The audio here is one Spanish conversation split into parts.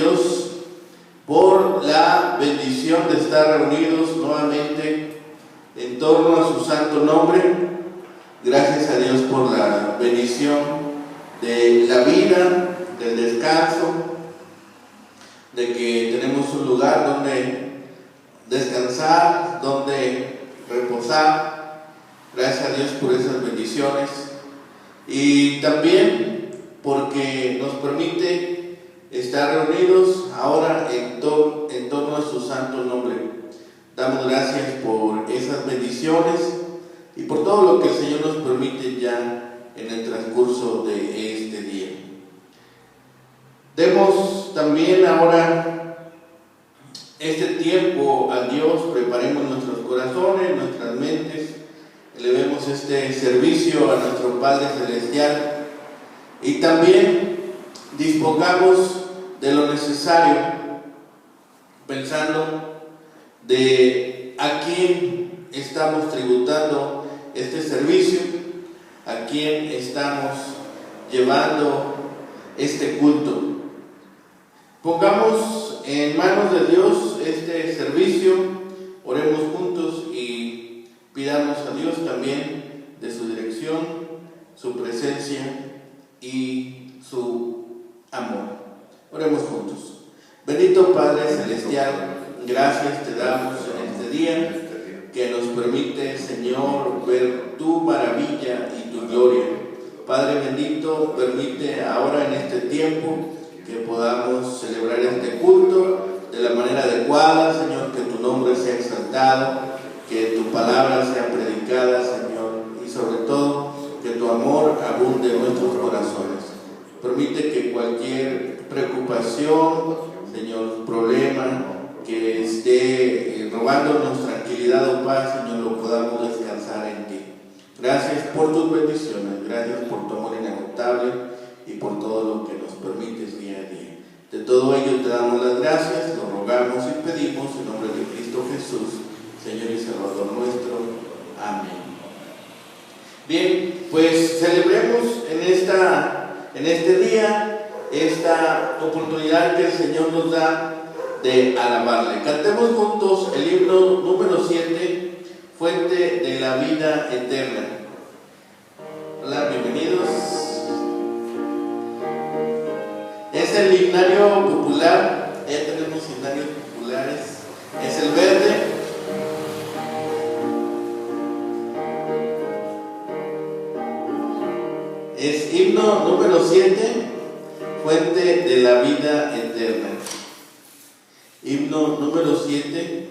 Dios por la bendición de estar reunidos nuevamente en torno a su santo nombre. Gracias a Dios por la bendición de la vida, del descanso, de que tenemos un lugar donde descansar, donde reposar. Gracias a Dios por esas bendiciones y también porque nos permite estar reunidos ahora en torno a su santo nombre. Damos gracias por esas bendiciones y por todo lo que el Señor nos permite ya en el transcurso de este día. Demos también ahora este tiempo a Dios, preparemos nuestros corazones, nuestras mentes, elevemos este servicio a nuestro Padre Celestial y también dispongamos de lo necesario, pensando de a quién estamos tributando este servicio, a quién estamos llevando este culto. Pongamos en manos de Dios este servicio, oremos juntos y pidamos a Dios también de su dirección, su presencia y su amor. Oremos juntos. Bendito Padre Celestial, gracias te damos en este día que nos permite, Señor, ver tu maravilla y tu gloria. Padre bendito, permite ahora en este tiempo que podamos celebrar este culto de la manera adecuada, Señor, que tu nombre sea exaltado, que tu palabra sea predicada, Señor, y sobre todo que tu amor abunde en nuestros corazones. Permite que cualquier preocupación, Señor, problema que esté robándonos tranquilidad o paz, Señor, lo podamos descansar en ti. Gracias por tus bendiciones, gracias por tu amor inagotable y por todo lo que nos permites día a día. De todo ello te damos las gracias, lo rogamos y pedimos en nombre de Cristo Jesús, Señor y Salvador nuestro. Amén. Bien, pues celebremos en este día esta oportunidad que el Señor nos da de alabarle. Cantemos juntos el himno número 7, Fuente de la Vida Eterna. Hola, bienvenidos. Es el himnario popular, ya tenemos himnarios populares, es el verde. Es himno número 7, Fuente de la Vida Eterna. Himno número 7,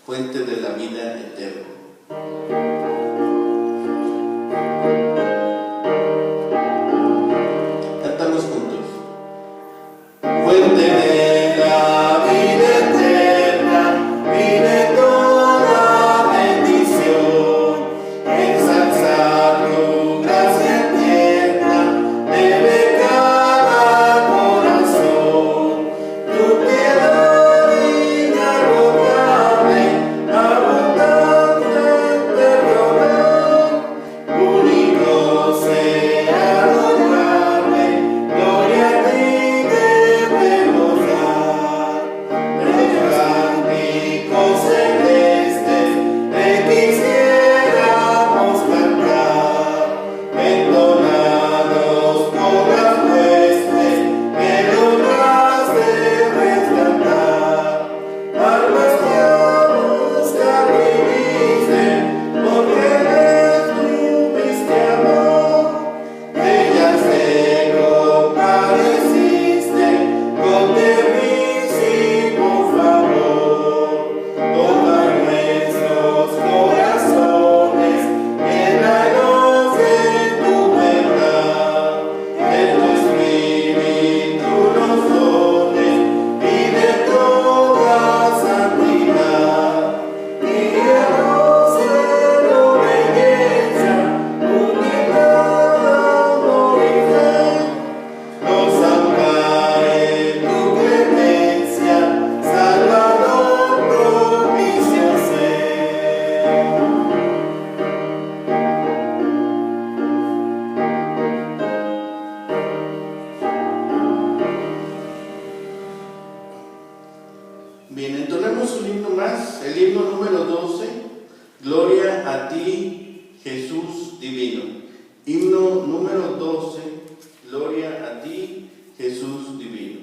Fuente de la Vida Eterna. Cantamos juntos. Fuente de la vida eterna, vive toda bendición, ensalzar tu gracia eterna, debe cada corazón, tu piedad inagotable, abundante perdón. Bien, entonemos un himno más, el himno número 12, Gloria a ti, Jesús divino. Himno número 12, Gloria a ti, Jesús divino.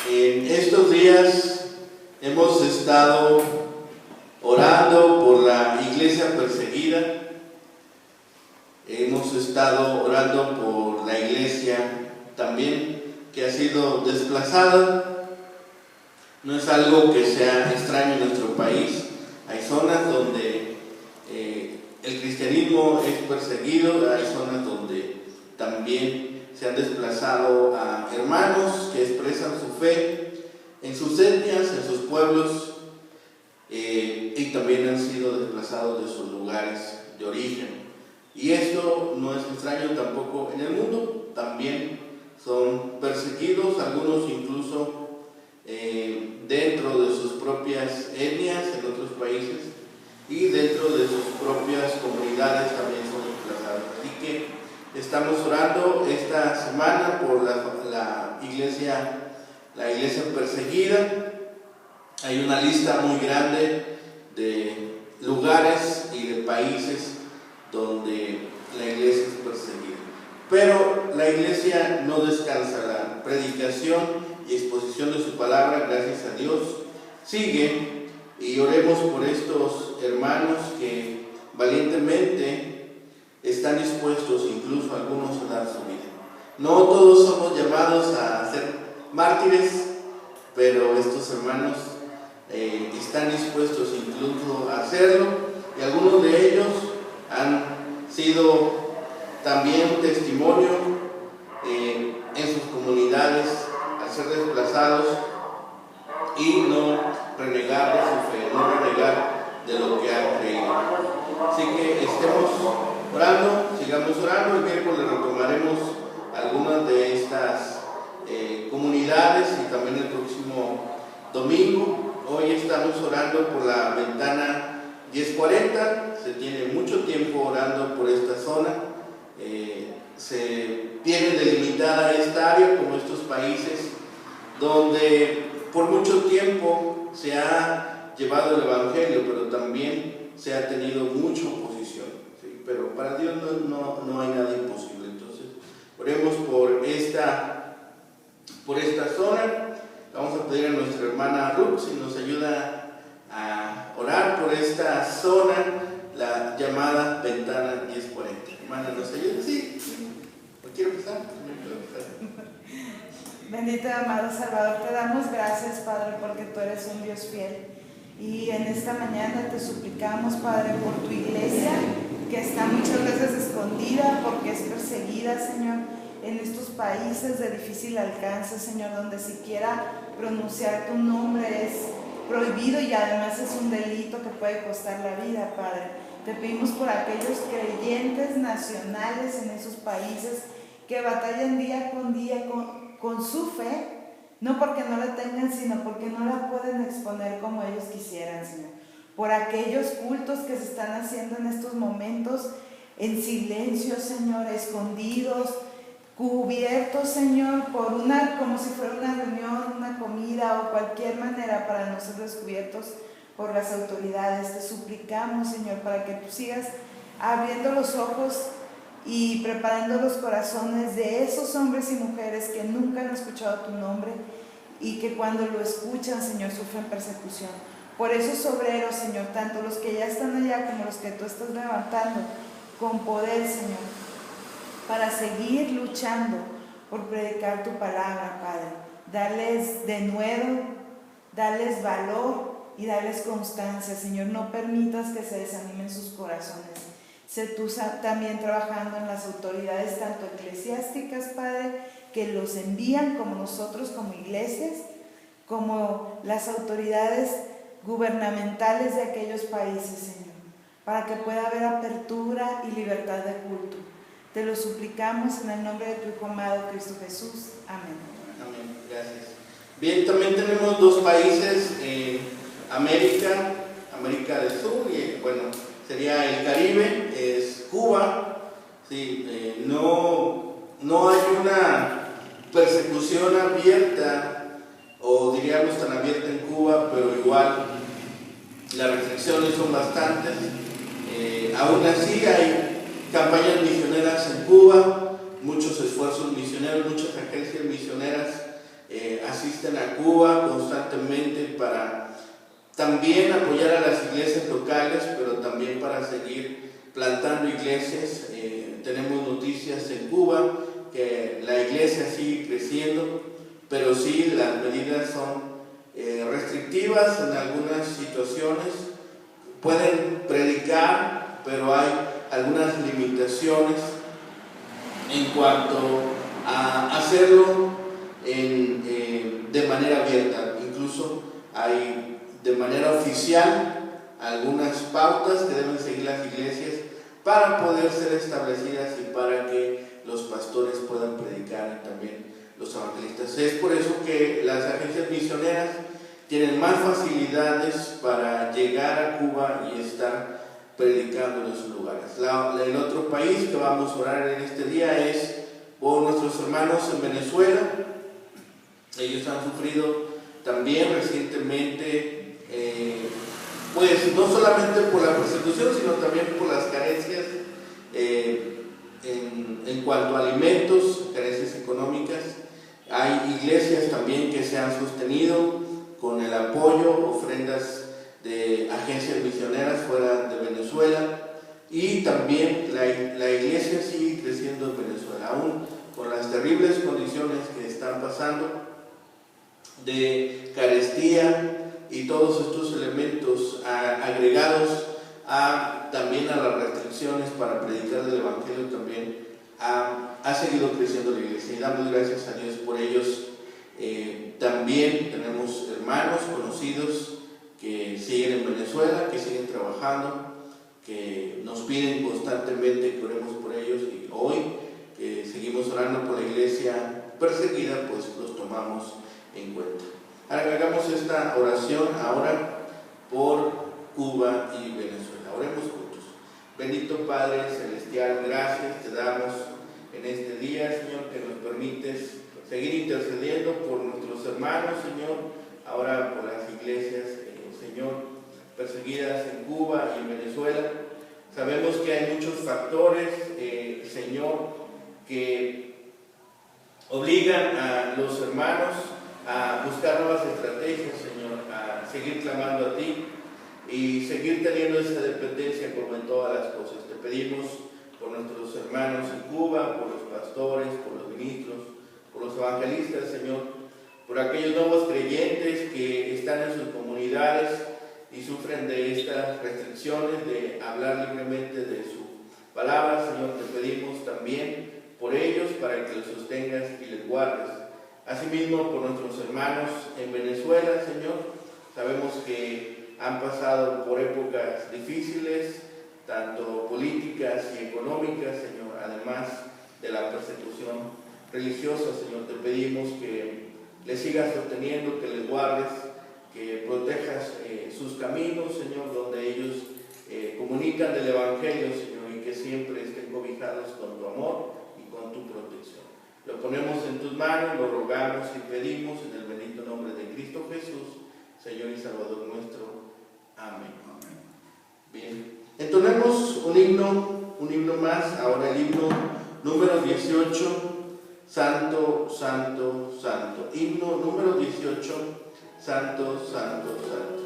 En estos días hemos estado orando por la iglesia perseguida, hemos estado orando por la iglesia también que ha sido desplazada. No es algo que sea extraño en nuestro país. Hay zonas donde el cristianismo es perseguido, hay zonas donde también se han desplazado a hermanos que expresan su fe en sus etnias, en sus pueblos, y también han sido desplazados de sus lugares de origen. Y esto no es extraño tampoco en el mundo, también son perseguidos, algunos incluso dentro de sus propias etnias en otros países, y dentro de sus propias comunidades también son desplazados. Así que estamos orando esta semana por la iglesia perseguida. Hay una lista muy grande de lugares y de países donde la iglesia es perseguida. Pero la iglesia no descansa, la predicación y exposición de su palabra, gracias a Dios, sigue, y oremos por estos hermanos que valientemente están dispuestos, incluso algunos, a dar su vida. No todos somos llamados a ser mártires, pero estos hermanos están dispuestos incluso a hacerlo, y algunos de ellos han sido también testimonio en sus comunidades al ser desplazados y no renegar de su fe, no renegar de lo que han creído. Así que estemos orando, sigamos orando. El miércoles retomaremos algunas de estas comunidades y también el próximo domingo. Hoy estamos orando por la ventana 1040, se tiene mucho tiempo orando por esta zona. Se tiene delimitada esta área como estos países donde por mucho tiempo se ha llevado el evangelio, pero también se ha tenido mucha oposición, ¿sí? Pero para Dios no hay nada imposible. Entonces oremos por esta zona. Vamos a pedir a nuestra hermana Ruth si nos ayuda a orar por esta zona, la llamada ventana 1040. Hermana, ¿nos ayuda? Sí. ¿No quiero empezar? Bendito y amado Salvador, te damos gracias, Padre, porque tú eres un Dios fiel. Y en esta mañana te suplicamos, Padre, por tu iglesia, que está muchas veces escondida porque es perseguida, Señor, en estos países de difícil alcance, Señor, donde siquiera pronunciar tu nombre es prohibido y además es un delito que puede costar la vida, Padre. Te pedimos por aquellos creyentes nacionales en esos países que batallan día con su fe, no porque no la tengan, sino porque no la pueden exponer como ellos quisieran, Señor. Por aquellos cultos que se están haciendo en estos momentos en silencio, Señor, escondidos, cubiertos, Señor, por como si fuera una reunión, una comida o cualquier manera para no ser descubiertos por las autoridades. Te suplicamos, Señor, para que tú sigas abriendo los ojos y preparando los corazones de esos hombres y mujeres que nunca han escuchado tu nombre y que cuando lo escuchan, Señor, sufren persecución. Por esos obreros, Señor, tanto los que ya están allá como los que tú estás levantando con poder, Señor, para seguir luchando por predicar tu palabra, Padre. Darles denuedo, darles valor y darles constancia, Señor. No permitas que se desanimen sus corazones. Sé tú también trabajando en las autoridades, tanto eclesiásticas, Padre, que los envían como nosotros, como iglesias, como las autoridades gubernamentales de aquellos países, Señor, para que pueda haber apertura y libertad de culto. Te lo suplicamos en el nombre de tu Hijo amado, Cristo Jesús. Amén. Amén. Gracias. Bien, también tenemos dos países en América del Sur, y bueno, sería el Caribe, es Cuba. Sí, no hay una persecución abierta, o diríamos tan abierta en Cuba, pero igual las restricciones son bastantes. Aún así hay campañas misioneras en Cuba, muchos esfuerzos misioneros, muchas agencias misioneras asisten a Cuba constantemente para también apoyar a las iglesias locales, pero también para seguir plantando iglesias. Tenemos noticias en Cuba que la iglesia sigue creciendo, pero sí las medidas son restrictivas en algunas situaciones. Pueden predicar, pero hay algunas limitaciones en cuanto a hacerlo de manera abierta. Incluso hay de manera oficial algunas pautas que deben seguir las iglesias para poder ser establecidas y para que los pastores puedan predicar, y también los evangelistas. Es por eso que las agencias misioneras tienen más facilidades para llegar a Cuba y estar predicando en esos lugares. El otro país que vamos a orar en este día es por nuestros hermanos en Venezuela. Ellos han sufrido también recientemente, pues no solamente por la persecución, sino también por las carencias en cuanto a alimentos, carencias económicas. Hay iglesias también que se han sostenido con el apoyo, ofrendas de agencias misioneras fuera de Venezuela, y también la iglesia sigue creciendo en Venezuela, aún con las terribles condiciones que están pasando de carestía y todos estos elementos agregados también a las restricciones para predicar el evangelio. También ha seguido creciendo la iglesia y damos gracias a Dios por ellos. También tenemos hermanos conocidos que siguen en Venezuela, que siguen trabajando, que nos piden constantemente que oremos por ellos, y hoy que seguimos orando por la iglesia perseguida, pues los tomamos en cuenta. Ahora hagamos esta oración ahora por Cuba y Venezuela. Oremos juntos. Bendito Padre Celestial, gracias te damos en este día, Señor, que nos permites seguir intercediendo por nuestros hermanos, Señor, ahora por las iglesias, Señor, perseguidas en Cuba y en Venezuela. Sabemos que hay muchos factores, Señor, que obligan a los hermanos a buscar nuevas estrategias, Señor, a seguir clamando a ti y seguir teniendo esa dependencia como en todas las cosas. Te pedimos por nuestros hermanos en Cuba, por los pastores, por los ministros, por los evangelistas, Señor, por aquellos nuevos creyentes que están en sus comunidades y sufren de estas restricciones de hablar libremente de su palabra, Señor. Te pedimos también por ellos para que los sostengas y les guardes. Asimismo, por nuestros hermanos en Venezuela, Señor, sabemos que han pasado por épocas difíciles, tanto políticas y económicas, Señor, además de la persecución religiosa, Señor. Te pedimos que les sigas sosteniendo, que les guardes, que protejas sus caminos, Señor, donde ellos comunican del Evangelio, Señor, y que siempre estén cobijados con tu amor y con tu protección. Lo ponemos en tus manos, lo rogamos y pedimos en el bendito nombre de Cristo Jesús, Señor y Salvador nuestro. Amén. Bien, entonemos un himno más, ahora el himno número 18, Santo, Santo, Santo. Himno número 18, Santo, Santo, Santo.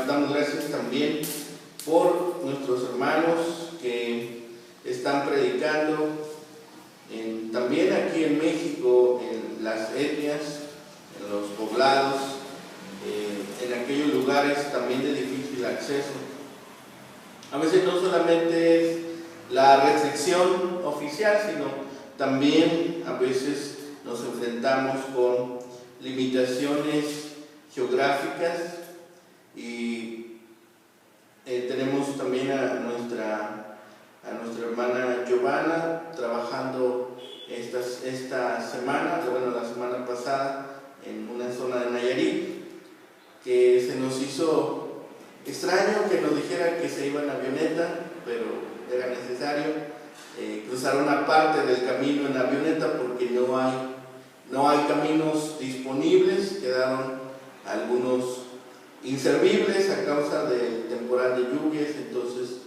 Damos gracias también por nuestros hermanos que están predicando también aquí en México, en las etnias, en los poblados, en aquellos lugares también de difícil acceso. A veces no solamente es la restricción oficial, sino también a veces nos enfrentamos con limitaciones geográficas y tenemos también a nuestra hermana Giovanna trabajando esta semana, bueno, la semana pasada en una zona de Nayarit, que se nos hizo extraño que nos dijera que se iba en avioneta, pero era necesario cruzar una parte del camino en avioneta porque no hay caminos disponibles, quedaron algunos inservibles a causa del temporal de lluvias, entonces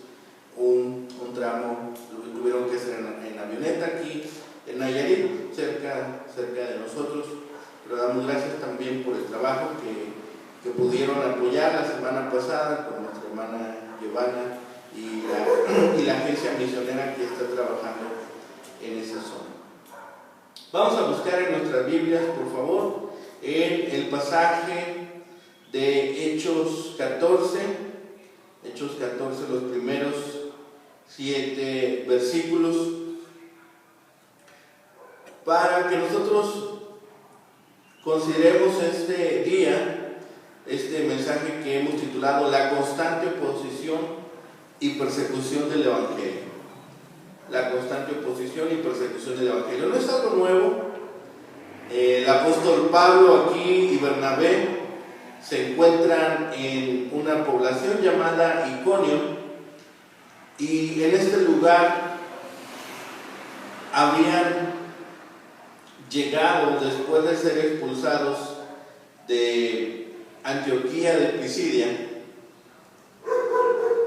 un tramo lo tuvieron que hacer en avioneta aquí en Nayarit, cerca de nosotros, pero damos gracias también por el trabajo que pudieron apoyar la semana pasada con nuestra hermana Giovanna y la agencia misionera que está trabajando en esa zona. Vamos a buscar en nuestras Biblias, por favor, en el pasaje de Hechos 14, los primeros 7 versículos, para que nosotros consideremos este día, este mensaje que hemos titulado La constante oposición y persecución del Evangelio. La constante oposición y persecución del Evangelio. No es algo nuevo. El apóstol Pablo aquí y Bernabé se encuentran en una población llamada Iconio, y en este lugar habían llegado, después de ser expulsados de Antioquía de Pisidia,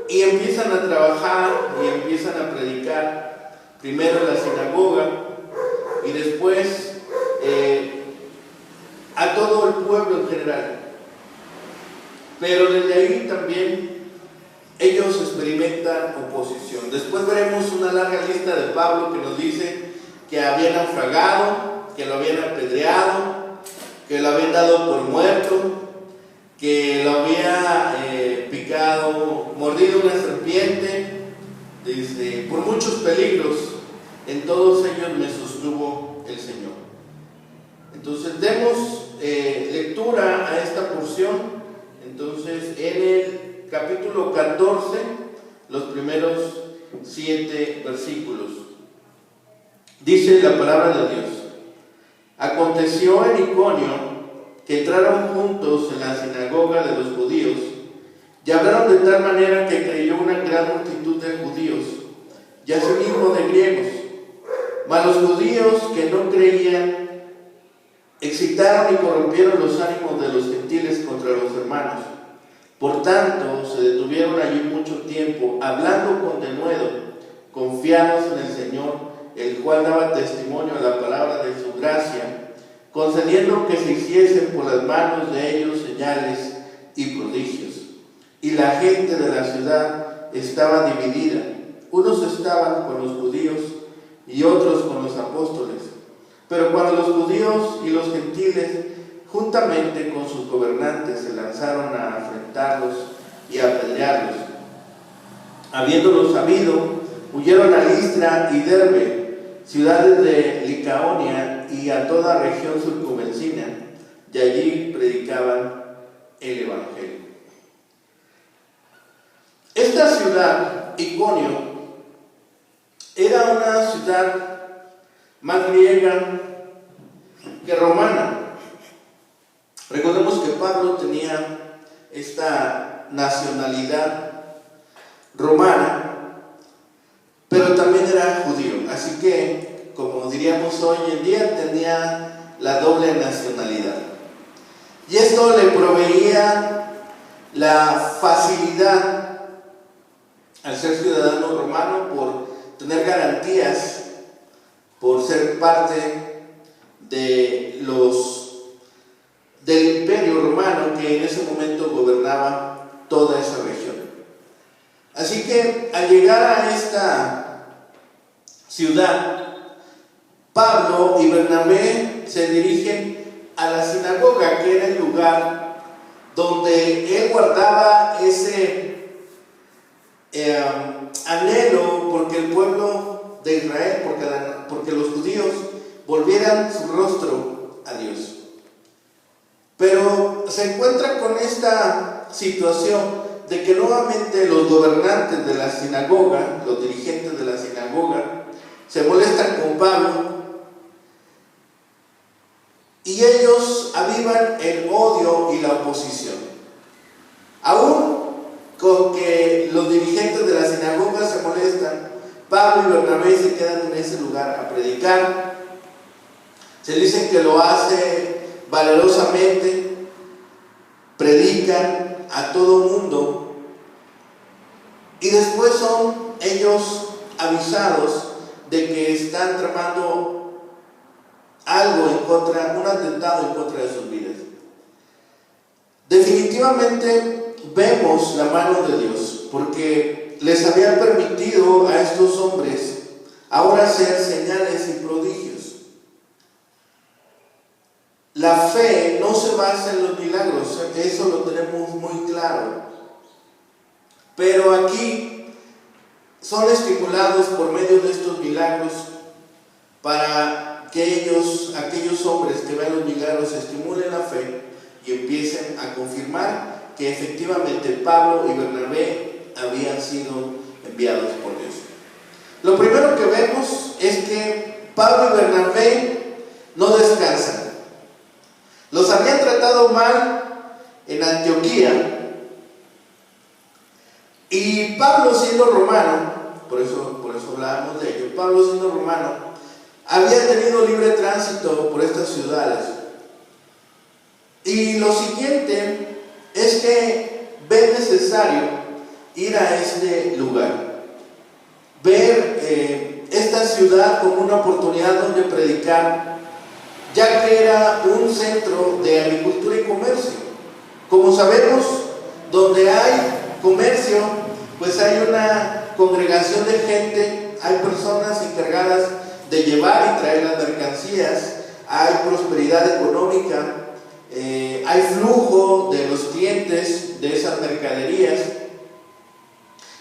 y empiezan a trabajar y empiezan a predicar primero en la sinagoga y después a todo el pueblo en general. Pero desde ahí también ellos experimentan oposición. Después veremos una larga lista de Pablo que nos dice que había naufragado, que lo habían apedreado, que lo habían dado por muerto, que lo había mordido una serpiente, por muchos peligros. En todos ellos me sostuvo el Señor. Entonces demos lectura a esta porción. Entonces en el capítulo 14, los primeros 7 versículos, dice la palabra de Dios: Aconteció en Iconio que entraron juntos en la sinagoga de los judíos y hablaron de tal manera que creyó una gran multitud de judíos y asimismo de griegos. Mas los judíos que no creían excitaron y corrompieron los ánimos de los gentiles contra los hermanos. Por tanto, se detuvieron allí mucho tiempo, hablando con denuedo, confiados en el Señor, el cual daba testimonio a la palabra de su gracia, concediendo que se hiciesen por las manos de ellos señales y prodigios. Y la gente de la ciudad estaba dividida. Unos estaban con los judíos y otros con los apóstoles. Pero cuando los judíos y los gentiles, juntamente con sus gobernantes, se lanzaron a afrentarlos y a apedrearlos, habiéndolo sabido, huyeron a Listra y Derbe, ciudades de Licaonia y a toda región circunvecina, y allí predicaban el Evangelio. Esta ciudad, Iconio, era una ciudad más griega que romana. Recordemos que Pablo tenía esta nacionalidad romana, pero también era judío, así que, como diríamos hoy en día, tenía la doble nacionalidad. Y esto le proveía la facilidad al ser ciudadano romano por tener garantías, por ser parte del imperio romano que en ese momento gobernaba toda esa región. Así que al llegar a esta ciudad, Pablo y Bernabé se dirigen a la sinagoga, que era el lugar donde él guardaba ese anhelo porque el pueblo de Israel, porque los judíos volvieran su rostro a Dios. Pero se encuentra con esta situación de que nuevamente los gobernantes de la sinagoga, los dirigentes de la sinagoga, se molestan con Pablo y ellos avivan el odio y la oposición. Aún con que los dirigentes de la sinagoga se molestan, Pablo y Bernabé se quedan en ese lugar a predicar. Se dice que lo hace valerosamente, predican a todo mundo y después son ellos avisados de que están tramando algo en contra, un atentado en contra de sus vidas. Definitivamente vemos la mano de Dios, porque les había permitido a estos hombres ahora hacer señales y prodigios. La fe no se basa en los milagros, eso lo tenemos muy claro. Pero aquí son estimulados por medio de estos milagros para que aquellos hombres que vean los milagros estimulen la fe y empiecen a confirmar que efectivamente Pablo y Bernabé habían sido enviados por Dios. Lo primero que vemos es que Pablo y Bernabé no descansan. Los habían tratado mal en Antioquía y Pablo, siendo romano, por eso hablábamos de ello, Pablo, siendo romano, había tenido libre tránsito por estas ciudades. Y lo siguiente es que ve necesario ir a este lugar, ver esta ciudad como una oportunidad donde predicar, ya que era un centro de agricultura y comercio. Como sabemos, donde hay comercio, pues hay una congregación de gente, hay personas encargadas de llevar y traer las mercancías, hay prosperidad económica, hay flujo de los clientes de esas mercaderías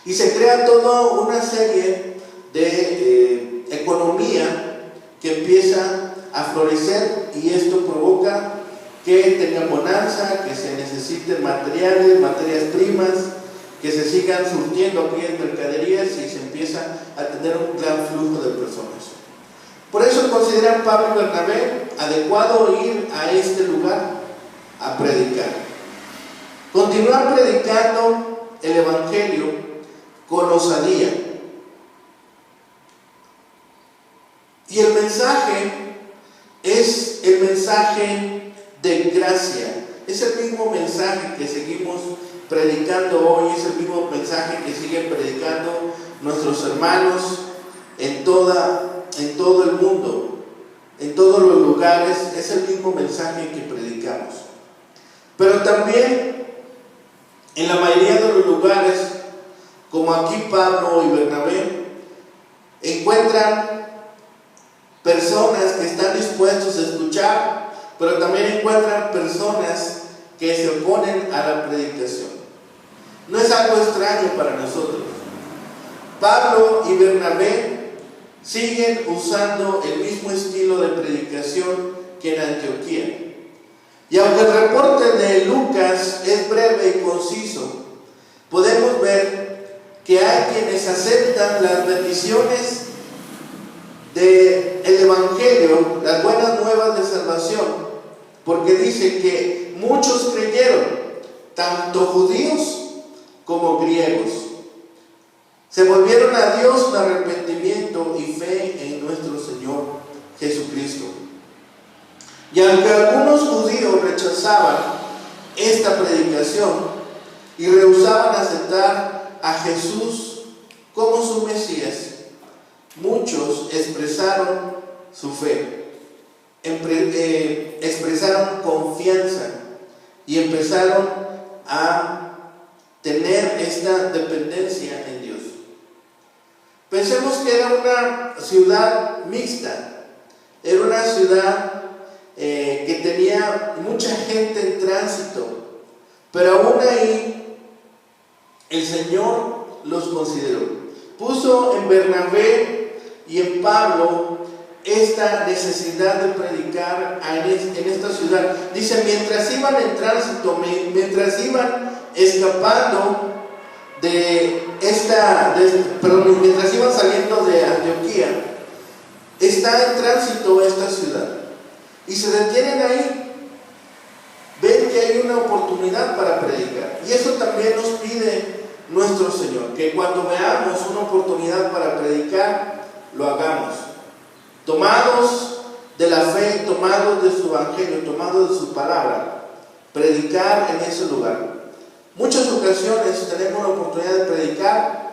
y se crea toda una serie de economía que empieza a florecer, y esto provoca que tengan bonanza, que se necesiten materias primas, que se sigan surtiendo aquellas mercaderías y se empieza a tener un gran flujo de personas. Por eso consideran Pablo y Bernabé adecuado ir a este lugar a predicar. Continuar predicando el Evangelio con osadía. Y el mensaje es el mensaje de gracia. Es el mismo mensaje que seguimos predicando hoy, es el mismo mensaje que siguen predicando nuestros hermanos en todo el mundo, en todos los lugares. Es el mismo mensaje que predicamos. Pero también en la mayoría de los lugares, como aquí Pablo y Bernabé, encuentran personas que están dispuestos a escuchar, pero también encuentran personas que se oponen a la predicación. No es algo extraño para nosotros. Pablo y Bernabé siguen usando el mismo estilo de predicación que en Antioquía. Y aunque el reporte de Lucas es breve y conciso, podemos ver que hay quienes aceptan las bendiciones del Evangelio, las buenas nuevas de salvación, porque dice que muchos creyeron, tanto judíos como griegos. Se volvieron a Dios en arrepentimiento y fe en nuestro Señor Jesucristo. Y aunque algunos judíos rechazaban esta predicación y rehusaban aceptar a Jesús como su Mesías, muchos expresaron su fe, expresaron confianza y empezaron a tener esta dependencia en Dios. Pensemos que era una ciudad mixta, era una ciudad que tenía mucha gente en tránsito, pero aún ahí el Señor los consideró. Puso en Bernabé y en Pablo esta necesidad de predicar en esta ciudad. Dice, mientras iban en tránsito, mientras iban escapando mientras iban saliendo de Antioquía, está en tránsito esta ciudad y se detienen ahí, ven que hay una oportunidad para predicar, y eso también nos pide nuestro Señor. Que cuando veamos una oportunidad para predicar, lo hagamos. Tomados de la fe, tomados de su evangelio, tomados de su palabra, predicar en ese lugar. Muchas ocasiones tenemos la oportunidad de predicar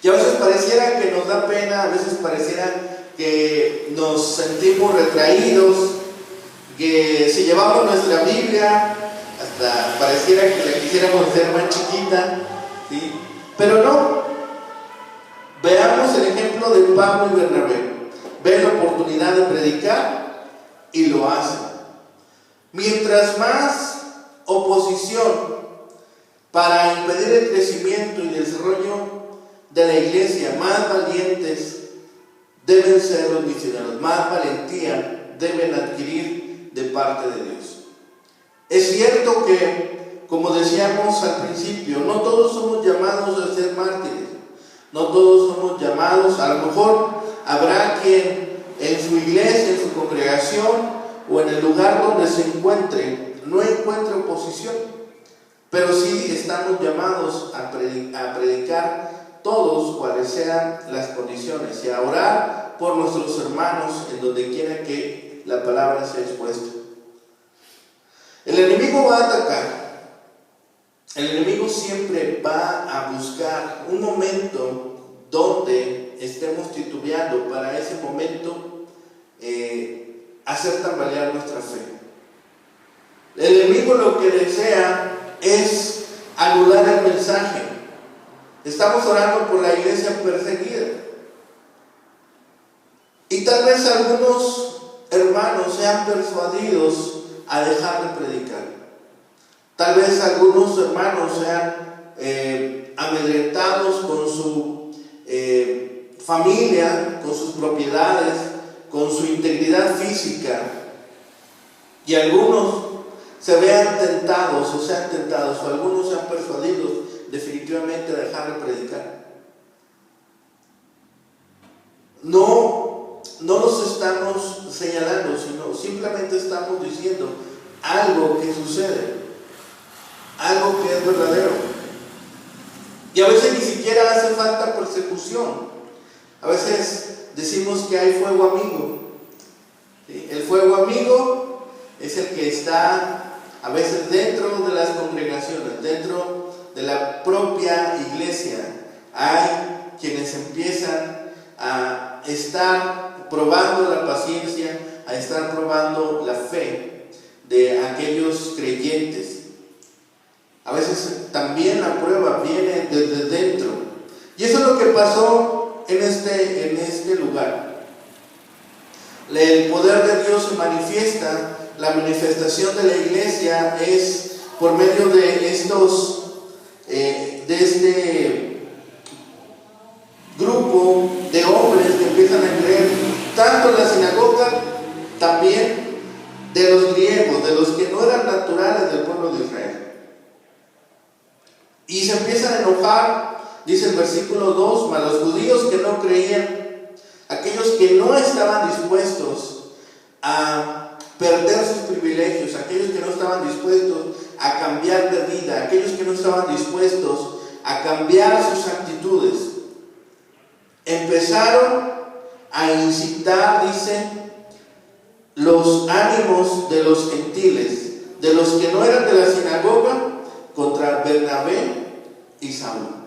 y a veces pareciera que nos da pena, a veces pareciera que nos sentimos retraídos, que si llevamos nuestra Biblia, hasta pareciera que la quisiéramos hacer más chiquita, ¿sí? Pero no. Veamos el ejemplo de Pablo y Bernabé. Ven la oportunidad de predicar y lo hacen. Mientras más oposición para impedir el crecimiento y desarrollo de la iglesia, más valientes deben ser los misioneros, más valentía deben adquirir de parte de Dios. Es cierto que, como decíamos al principio, no todos somos llamados a ser mártires, no todos somos llamados. A lo mejor habrá quien en su iglesia, en su congregación o en el lugar donde se encuentre, no encuentre oposición, pero sí estamos llamados a predicar todos cuales sean las condiciones y a orar por nuestros hermanos en donde quiera que la palabra sea expuesta. El enemigo va a atacar. El enemigo siempre va a buscar un momento donde estemos titubeando para ese momento hacer tambalear nuestra fe. El enemigo lo que desea es anular el mensaje. Estamos orando por la iglesia perseguida. Y tal vez algunos hermanos sean persuadidos a dejar de predicar. Tal vez algunos hermanos sean amedrentados con su familia, con sus propiedades, con su integridad física. Y algunos se vean tentados o sean tentados, o algunos sean persuadidos definitivamente a dejar de predicar. No los estamos señalando, sino simplemente estamos diciendo algo que sucede, algo que es verdadero. Y a veces ni siquiera hace falta persecución. A veces decimos que hay fuego amigo. ¿Sí? El fuego amigo es el que está a veces dentro de las congregaciones, dentro de la propia iglesia. Hay quienes empiezan a estar probando la paciencia, a estar probando la fe de aquellos creyentes. A veces también la prueba viene desde dentro. Y eso es lo que pasó en este lugar. El poder de Dios se manifiesta. La manifestación de la iglesia es por medio de este grupo de hombres que empiezan a creer, tanto en la sinagoga, también de los griegos, de los que no eran naturales del pueblo de Israel. Y se empiezan a enojar, dice el versículo 2, mas los judíos que no creían, aquellos que no estaban dispuestos a perder sus privilegios, aquellos que no estaban dispuestos a cambiar de vida, aquellos que no estaban dispuestos a cambiar sus actitudes, empezaron a incitar, dice, los ánimos de los gentiles, de los que no eran de la sinagoga, contra Bernabé y Saulo.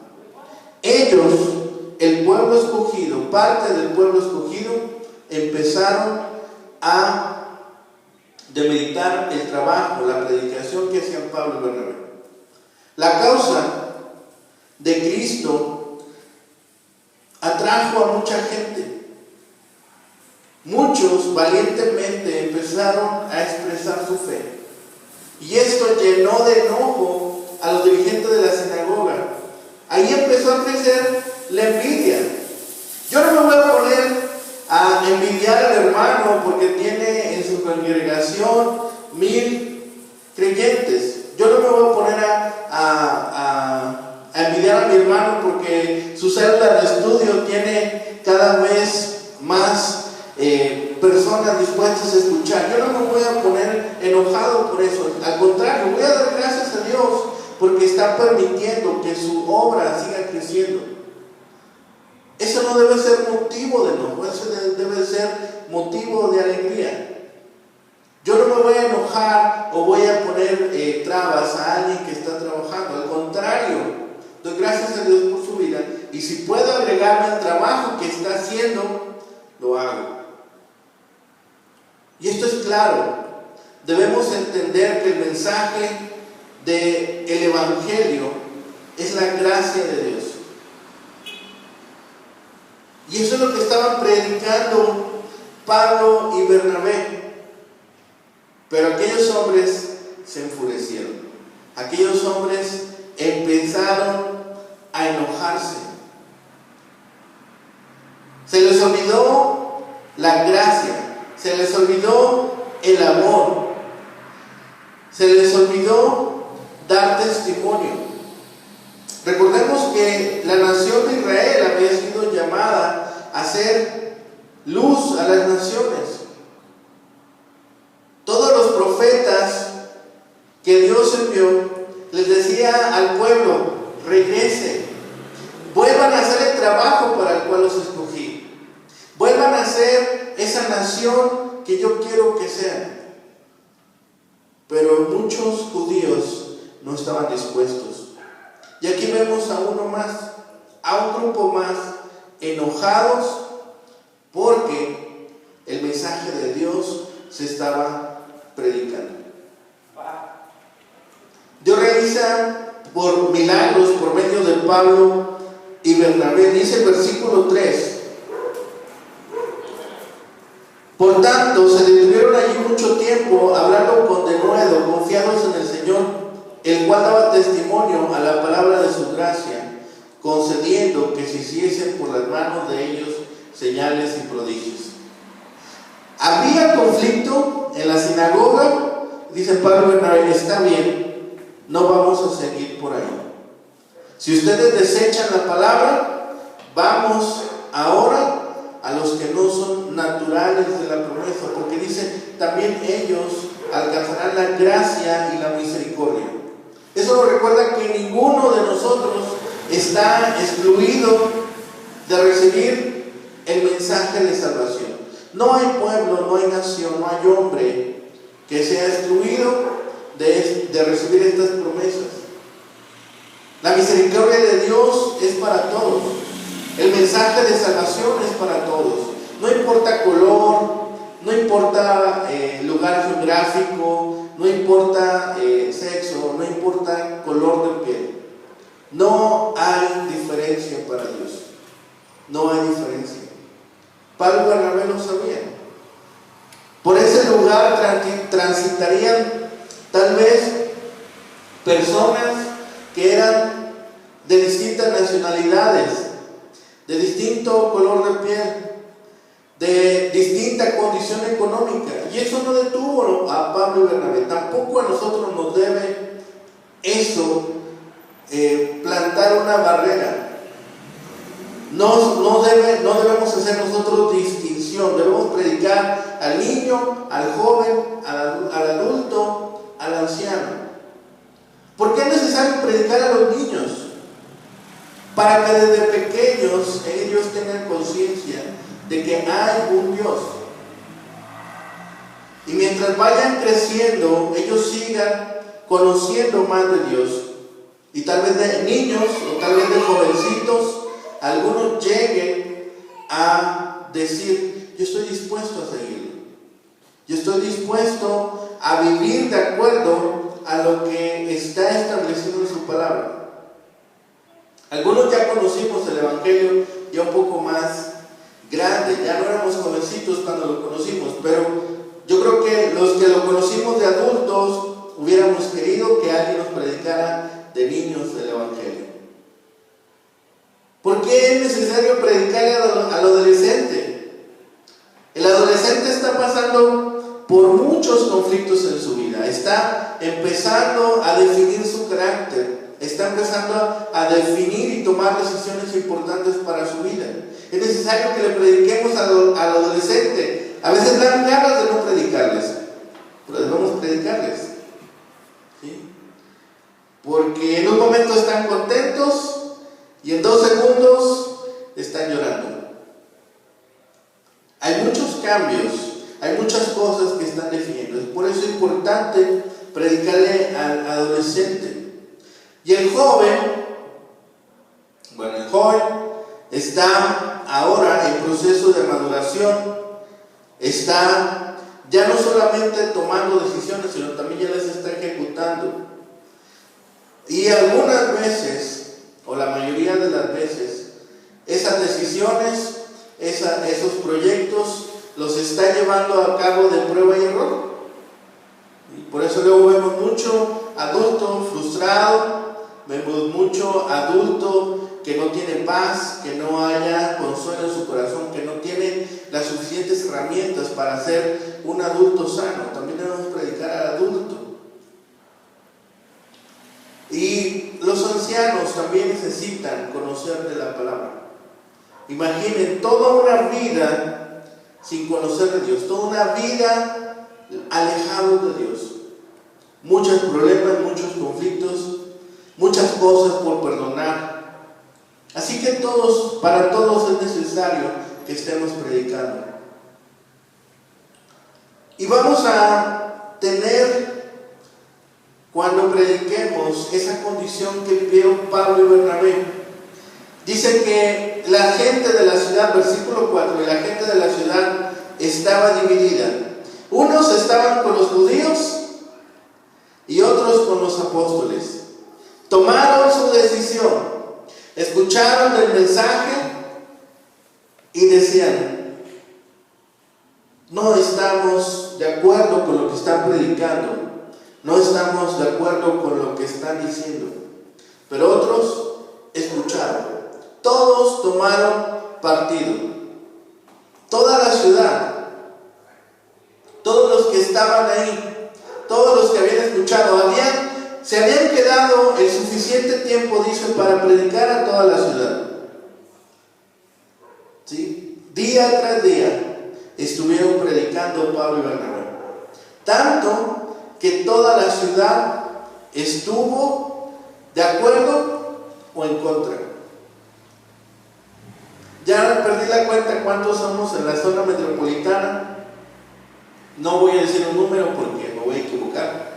Ellos, el pueblo escogido, parte del pueblo escogido, empezaron a demeritar el trabajo, la predicación que hacían Pablo y Bernabé. La causa de Cristo atrajo a mucha gente. Muchos valientemente empezaron a expresar su fe. Y esto llenó de enojo a los dirigentes de la sinagoga. Ahí empezó a crecer la envidia. Yo no me voy a poner a envidiar al hermano porque tiene en su congregación 1000 creyentes. Yo no me voy a poner a envidiar a mi hermano porque su célula de estudio tiene cada vez más personas dispuestas a escuchar. Yo no me voy a poner enojado por eso. Al contrario, voy a dar gracias a Dios porque está permitiendo que su obra siga creciendo. Eso no debe ser motivo de enojo, eso debe ser motivo de alegría. Yo no me voy a enojar o voy a poner trabas a alguien que está trabajando. Al contrario, doy gracias a Dios por su vida, y si puedo agregarme al trabajo que está haciendo, lo hago. Y esto es claro. Debemos entender que el mensaje del Evangelio es la gracia de Dios. Y eso es lo que estaban predicando Pablo y Bernabé. Pero aquellos hombres se enfurecieron. Aquellos hombres empezaron a enojarse. Se les olvidó la gracia, se les olvidó el amor, se les olvidó dar testimonio. Recordemos que la nación de Israel había sido llamada a ser luz a las naciones. Todos los profetas que Dios envió les decía al pueblo: regresen, vuelvan a hacer el trabajo para el cual los escogí, vuelvan a ser esa nación que yo quiero que sean. Pero muchos judíos no estaban dispuestos. Y aquí vemos a uno más, a un grupo más, enojados porque el mensaje de Dios se estaba predicando. Dios realiza por milagros por medio de Pablo y Bernabé. Dice el versículo 3: por tanto, se detuvieron allí mucho tiempo, hablando con denuedo, confiados en el Señor, el cual daba testimonio a la palabra de su gracia, concediendo que se hiciesen por las manos de ellos señales y prodigios. Había conflicto en la sinagoga. Dice Pablo y Bernabé: está bien, no vamos a seguir por ahí. Si ustedes desechan la palabra, vamos ahora a los que no son naturales de la promesa, porque dice, también ellos alcanzarán la gracia y la misericordia. Eso nos recuerda que ninguno de nosotros está excluido de recibir el mensaje de salvación. No hay pueblo, no hay nación, no hay hombre que sea excluido de recibir estas promesas. La misericordia de Dios es para todos. El mensaje de salvación es para todos. No importa color, no importa lugar geográfico, no importa sexo, no importa color de piel. No hay diferencia para Dios. No hay diferencia. Pablo y Bernabé lo sabían. Por ese lugar transitarían tal vez personas que eran de distintas nacionalidades, de distinto color de piel, de distinta condición económica. Y eso no detuvo a Pablo y Bernabé. Tampoco a nosotros nos debe eso plantar una barrera. No debemos hacer nosotros distinción. Debemos predicar al niño, al joven, al adulto, al anciano. ¿Por qué es necesario predicar a los niños? Para que desde pequeños ellos tengan conciencia de que hay un Dios. Y mientras vayan creciendo, ellos sigan conociendo más de Dios. Y tal vez de niños o tal vez de jovencitos, algunos lleguen a decir: yo estoy dispuesto a seguirlo. Yo estoy dispuesto a vivir de acuerdo a lo que está establecido en su palabra. Algunos ya conocimos el Evangelio ya un poco más grande, ya no éramos jovencitos cuando lo conocimos, pero yo creo que los que lo conocimos de adultos hubiéramos querido que alguien nos predicara de niños el Evangelio. ¿Por qué es necesario predicarle al adolescente? El adolescente está pasando por muchos conflictos en su vida, está empezando a definir su carácter, está empezando a definir y tomar decisiones importantes para su vida. Es necesario que le prediquemos al adolescente. A veces dan ganas de no predicarles, pero debemos predicarles, ¿sí? porque en un momento están contentos y en 2 segundos están llorando. Hay muchos cambios, hay muchas cosas que están definiendo. Por eso es importante predicarle al adolescente. Y el joven está ahora en proceso de maduración, está ya no solamente tomando decisiones, sino también ya las está ejecutando. Y algunas veces, o la mayoría de las veces, esas decisiones, esos proyectos los está llevando a cabo de prueba y error. Y por eso luego vemos mucho adulto frustrado, vemos mucho adulto que no tiene paz, que no haya consuelo en su corazón, que no tiene las suficientes herramientas para ser un adulto sano. También debemos predicar al adulto. Y los ancianos también necesitan conocer de la palabra. Imaginen toda una vida sin conocer de Dios, toda una vida alejado de Dios. Muchos problemas, muchos conflictos, muchas cosas por perdonar. Así que para todos es necesario que estemos predicando. Y vamos a tener, cuando prediquemos, esa condición que vivieron Pablo y Bernabé. Dice que la gente de la ciudad, versículo 4, la gente de la ciudad estaba dividida. Unos estaban con los judíos y otros con los apóstoles. Tomaron su decisión, escucharon el mensaje y decían: no estamos de acuerdo con lo que están predicando, no estamos de acuerdo con lo que están diciendo. Pero otros escucharon. Todos tomaron partido. Toda la ciudad, todos los que estaban ahí, todos los que habían escuchado, se habían quedado el suficiente tiempo, dice, para predicar a toda la ciudad. ¿Sí? Día tras día estuvieron predicando Pablo y Bernabé. Tanto que toda la ciudad estuvo de acuerdo o en contra. Ya perdí la cuenta cuántos somos en la zona metropolitana. No voy a decir un número porque me voy a equivocar.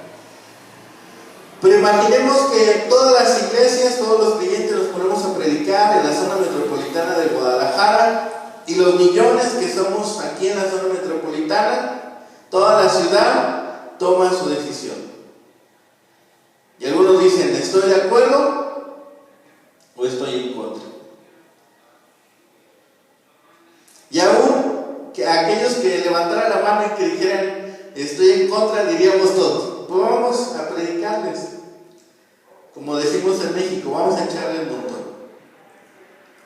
Pero imaginemos que todas las iglesias, todos los creyentes nos ponemos a predicar en la zona metropolitana de Guadalajara, y los millones que somos aquí en la zona metropolitana, toda la ciudad toma su decisión. Y algunos dicen: ¿estoy de acuerdo o estoy en contra? Y aún que aquellos que levantaran la mano y que dijeran: estoy en contra, diríamos todos: pues vamos a predicarles. Como decimos en México, vamos a echarle el montón.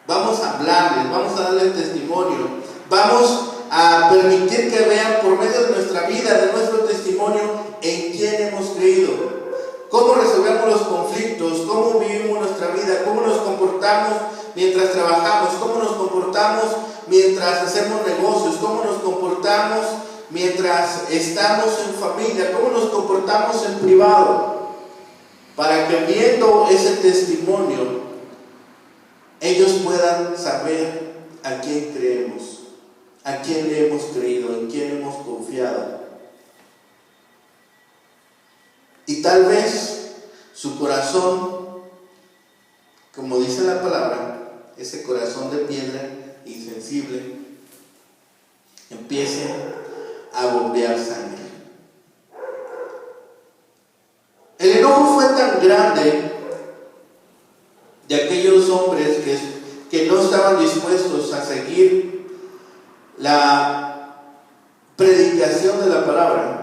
Vamos a hablarles, vamos a darles testimonio. Vamos a permitir que vean por medio de nuestra vida, de nuestro testimonio, en quién hemos creído. Cómo resolvemos los conflictos, cómo vivimos nuestra vida, cómo nos comportamos mientras trabajamos, cómo nos comportamos mientras hacemos negocios, cómo nos comportamos mientras estamos en familia, cómo nos comportamos en privado, para que viendo ese testimonio ellos puedan saber a quién creemos, a quién le hemos creído, en quién hemos confiado. Y tal vez su corazón, como dice la palabra, ese corazón de piedra insensible, empiece a bombear sangre. El enojo fue tan grande de aquellos hombres que no estaban dispuestos a seguir la predicación de la palabra,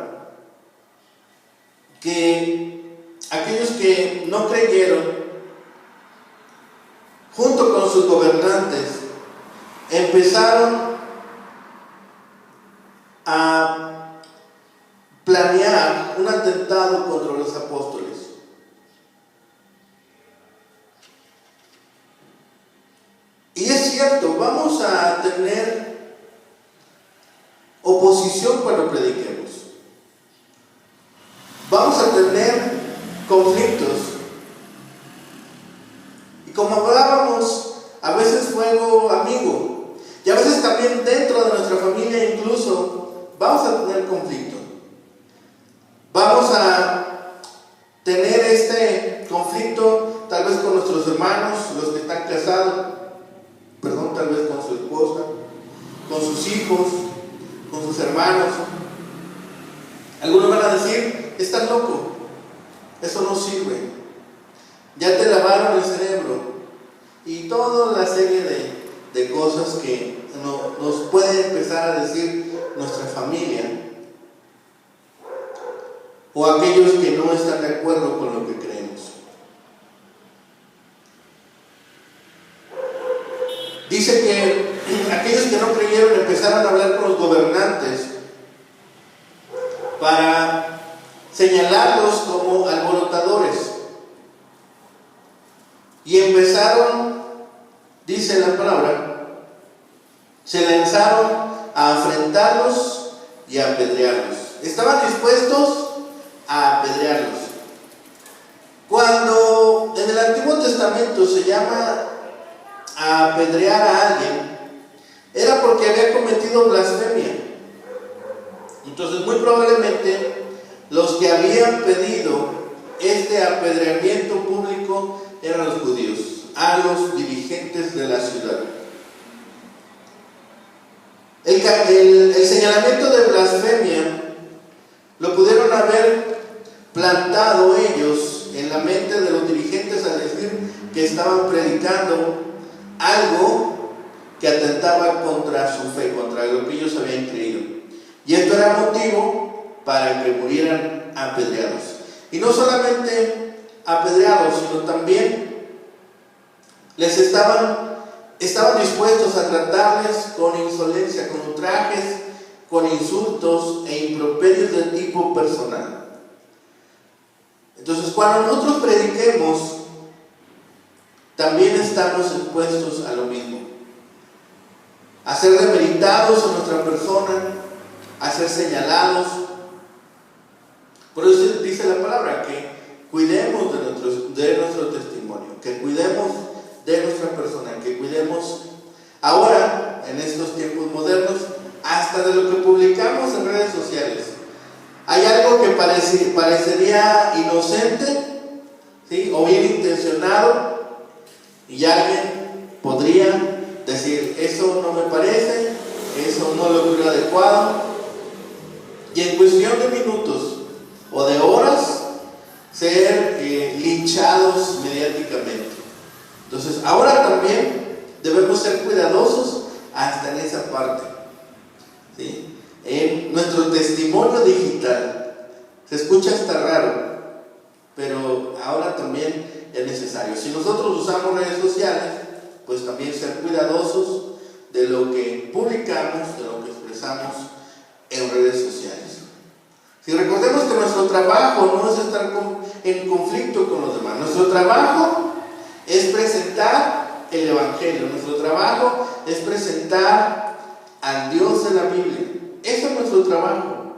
que aquellos que no creyeron, junto con sus gobernantes, empezaron a planear un atentado contra los apóstoles. Y es cierto, vamos a tener oposición cuando prediquemos. Vamos a tener conflictos. vamos a tener conflicto. Vamos a tener este conflicto tal vez con nuestros hermanos, los que están casados, tal vez con su esposa, con sus hijos, con sus hermanos. Algunos van a decir, estás loco, eso no sirve, ya te lavaron el cerebro, y toda la serie de cosas que nos puede empezar a decir nuestra familia, o aquellos que no están de acuerdo con lo que creemos. Dice que aquellos que no creyeron empezaron a hablar con los gobernantes para señalarlos como alborotadores, y empezaron, dice la palabra, se lanzaron a afrentarlos y a apedrearlos. Estaban dispuestos a apedrearlos. Cuando en el Antiguo Testamento se llama a apedrear a alguien, era porque había cometido blasfemia. Entonces, muy probablemente los que habían pedido este apedreamiento público eran los judíos, a los dirigentes de la ciudad. El señalamiento de blasfemia lo pudieron haber plantado ellos en la mente de los dirigentes al decir que estaban predicando algo que atentaba contra su fe, contra lo que ellos habían creído. Y esto era motivo para que murieran apedreados. Y no solamente apedreados, sino también estaban dispuestos a tratarles con insolencia, con ultrajes, con insultos e improperios de tipo personal. Entonces, cuando nosotros prediquemos, también estamos expuestos a lo mismo, a ser demeritados en nuestra persona, a ser señalados. Por eso dice la palabra que cuidemos de nuestro testimonio, que cuidemos de nuestra persona, que cuidemos ahora, en estos tiempos modernos, hasta de lo que publicamos en redes sociales. Hay algo que parecería inocente, ¿sí?, o bien intencionado, y alguien podría decir, eso no me parece, eso no lo creo adecuado, y en cuestión de minutos o de horas ser linchados mediáticamente. Entonces, ahora también debemos ser cuidadosos hasta en esa parte, ¿sí? En nuestro testimonio digital. Se escucha hasta raro, pero ahora también es necesario. Si nosotros usamos redes sociales, pues también ser cuidadosos de lo que publicamos, de lo que expresamos en redes sociales. Si recordemos que nuestro trabajo no es estar en conflicto con los demás. Nuestro trabajo es presentar el Evangelio. Nuestro trabajo es presentar al Dios de la Biblia. Ese es nuestro trabajo.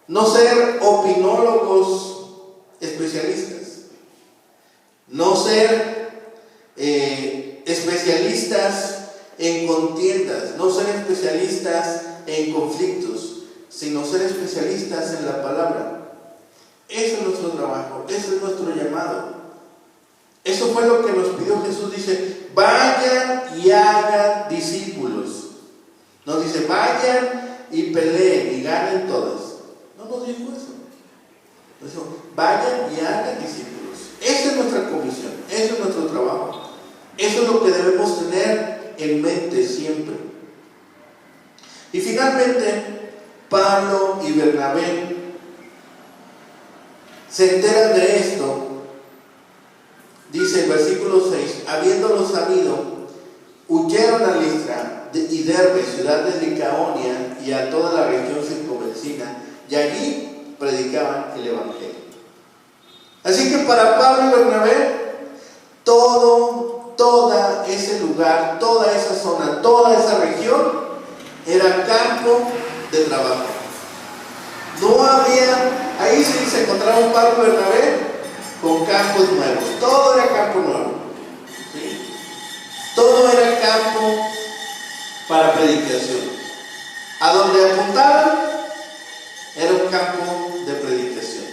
No ser opinólogos especialistas. No ser especialistas en contiendas. No ser especialistas en conflictos, sino ser especialistas en la palabra. Ese es nuestro trabajo, ese es nuestro llamado. Eso fue lo que nos pidió Jesús. Dice, vayan y hagan discípulos. No dice, vayan y peleen y ganen todas. No nos dijo eso. Nos dijo, vayan y hagan discípulos. Esa es nuestra comisión, ese es nuestro trabajo. Eso es lo que debemos tener en mente siempre. Y finalmente, Pablo y Bernabé se enteran de esto. Dice el versículo 6, habiéndolo sabido, huyeron a Listra y Derbe, ciudad de Licaonia, y a toda la región circunvecina, y allí predicaban el Evangelio. Así que para Pablo y Bernabé, toda ese lugar, toda esa zona, toda esa región era campo de trabajo. No había, ahí sí se encontraban Pablo y Bernabé con campos nuevos. Todo era campo nuevo, ¿sí? Todo era campo para predicación. A donde apuntaban era un campo de predicación.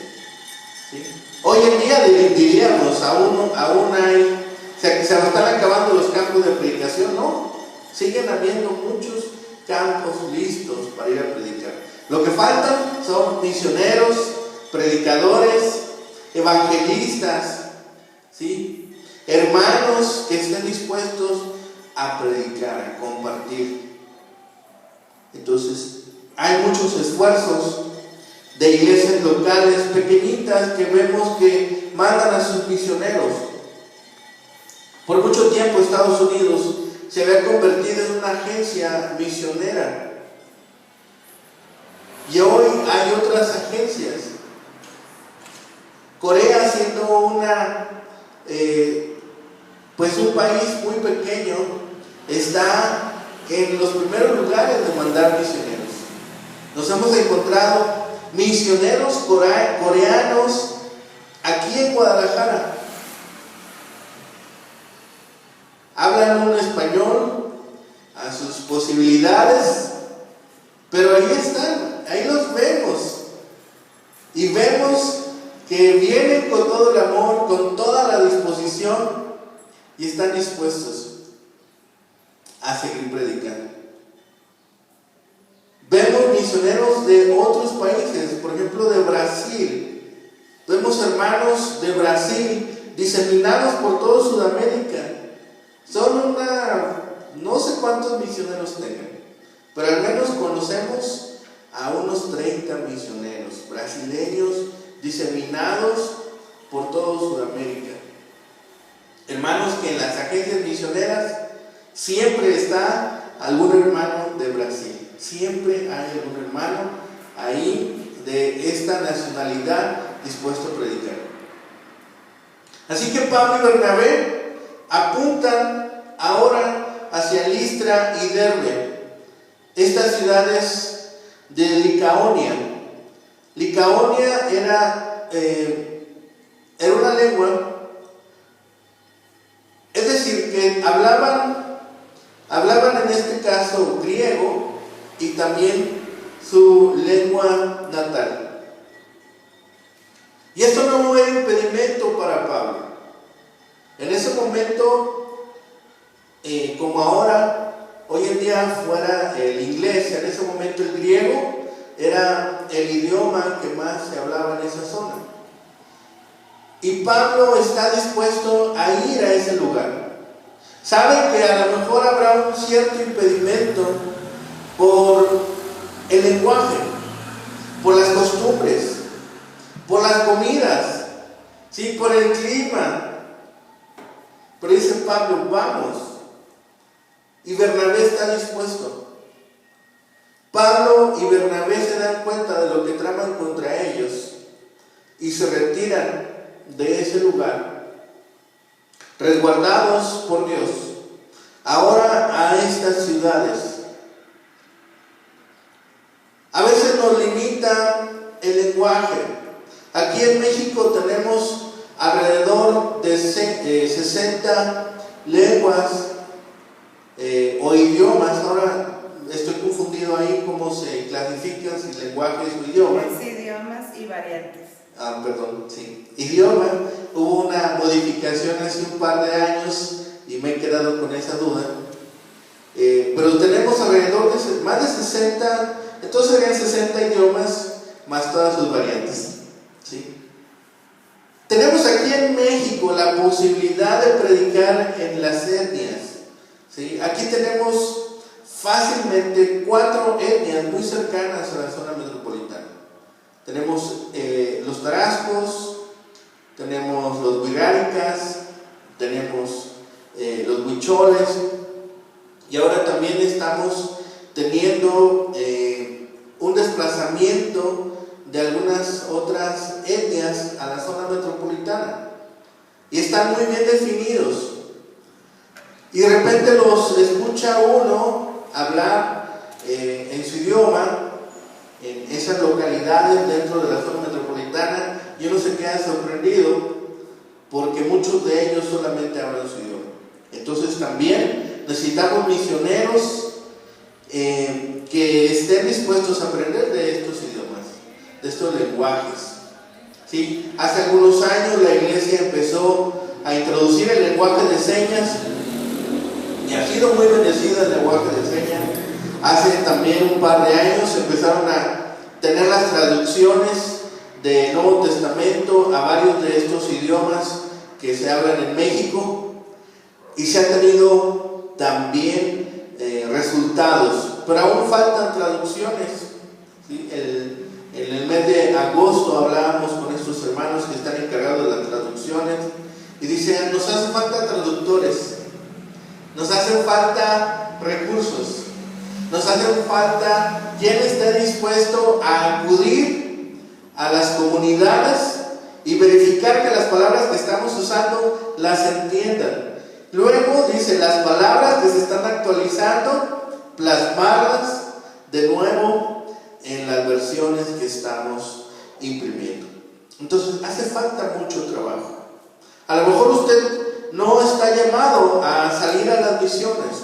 ¿Sí? Hoy en día diríamos, aún hay, se están acabando los campos de predicación, ¿no? Siguen habiendo muchos campos listos para ir a predicar. Lo que faltan son misioneros, predicadores, evangelistas, ¿sí? Hermanos que estén dispuestos a predicar, a compartir. Entonces, hay muchos esfuerzos de iglesias locales pequeñitas que vemos que mandan a sus misioneros. Por mucho tiempo Estados Unidos se había convertido en una agencia misionera y hoy hay otras agencias. Corea, siendo un país muy pequeño, está en los primeros lugares de mandar misioneros. Nos hemos encontrado misioneros coreanos aquí en Guadalajara. Hablan un español a sus posibilidades, pero ahí están, ahí los vemos. Y vemos que vienen con todo el amor, con toda la disposición y están dispuestos a seguir predicando. Vemos misioneros de otros países, por ejemplo de Brasil. Vemos hermanos de Brasil diseminados por toda Sudamérica. Son no sé cuántos misioneros tengan, pero al menos conocemos a unos 30 misioneros brasileños diseminados por toda Sudamérica. Hermanos, que en las agencias misioneras siempre está algún hermano de Brasil, siempre hay algún hermano ahí de esta nacionalidad dispuesto a predicar. Así que Pablo y Bernabé apuntan ahora hacia Listra y Derbe, estas ciudades de Licaonia. Licaonia era una lengua, es decir, que hablaban en este caso griego y también su lengua natal. Y esto no era impedimento para Pablo. En ese momento, como ahora, hoy en día fuera el inglés, en ese momento el griego era el idioma que más se hablaba en esa zona. Y Pablo está dispuesto a ir a ese lugar. Sabe que a lo mejor habrá un cierto impedimento por el lenguaje, por las costumbres, por las comidas, ¿sí? Por el clima. Pero dice Pablo, vamos. Y Bernabé está dispuesto. Pablo y Bernabé se dan cuenta de lo que traman contra ellos y se retiran de ese lugar, resguardados por Dios, ahora a estas ciudades. A veces nos limita el lenguaje. Aquí en México tenemos alrededor de 60 lenguas o idiomas. Ahora estoy confundido ahí cómo se clasifican, si lenguajes o idiomas. Idiomas y variantes. Perdón, sí. Idioma, hubo una modificación hace un par de años y me he quedado con esa duda. Pero tenemos alrededor de más de 60, entonces serían 60 idiomas más todas sus variantes. ¿Sí? Tenemos aquí en México la posibilidad de predicar en las etnias. ¿Sí? Aquí tenemos fácilmente 4 etnias muy cercanas a la zona metropolitana. Tenemos los tarascos, tenemos los wixárikas, tenemos los huicholes, y ahora también estamos teniendo un desplazamiento de algunas otras etnias a la zona metropolitana, y están muy bien definidos, y de repente los escucha uno hablar en su idioma en esas localidades dentro de la zona metropolitana, y uno se queda sorprendido porque muchos de ellos solamente hablan su idioma. Entonces también necesitamos misioneros que estén dispuestos a aprender de estos idiomas, de estos lenguajes. ¿Sí? Hace algunos años la iglesia empezó a introducir el lenguaje de señas y ha sido muy bendecido el lenguaje de señas. Hace también un par de años empezaron a tener las traducciones del Nuevo Testamento a varios de estos idiomas que se hablan en México, y se han tenido también resultados, pero aún faltan traducciones. ¿Sí? En el mes de agosto hablábamos con estos hermanos que están encargados de las traducciones y dicen: nos hacen falta traductores, nos hacen falta recursos, nos hacen falta quien esté dispuesto a acudir a las comunidades y verificar que las palabras que estamos usando las entiendan. Luego dice, las palabras que se están actualizando, plasmarlas de nuevo en las versiones que estamos imprimiendo. Entonces hace falta mucho trabajo. A lo mejor usted no está llamado a salir a las misiones,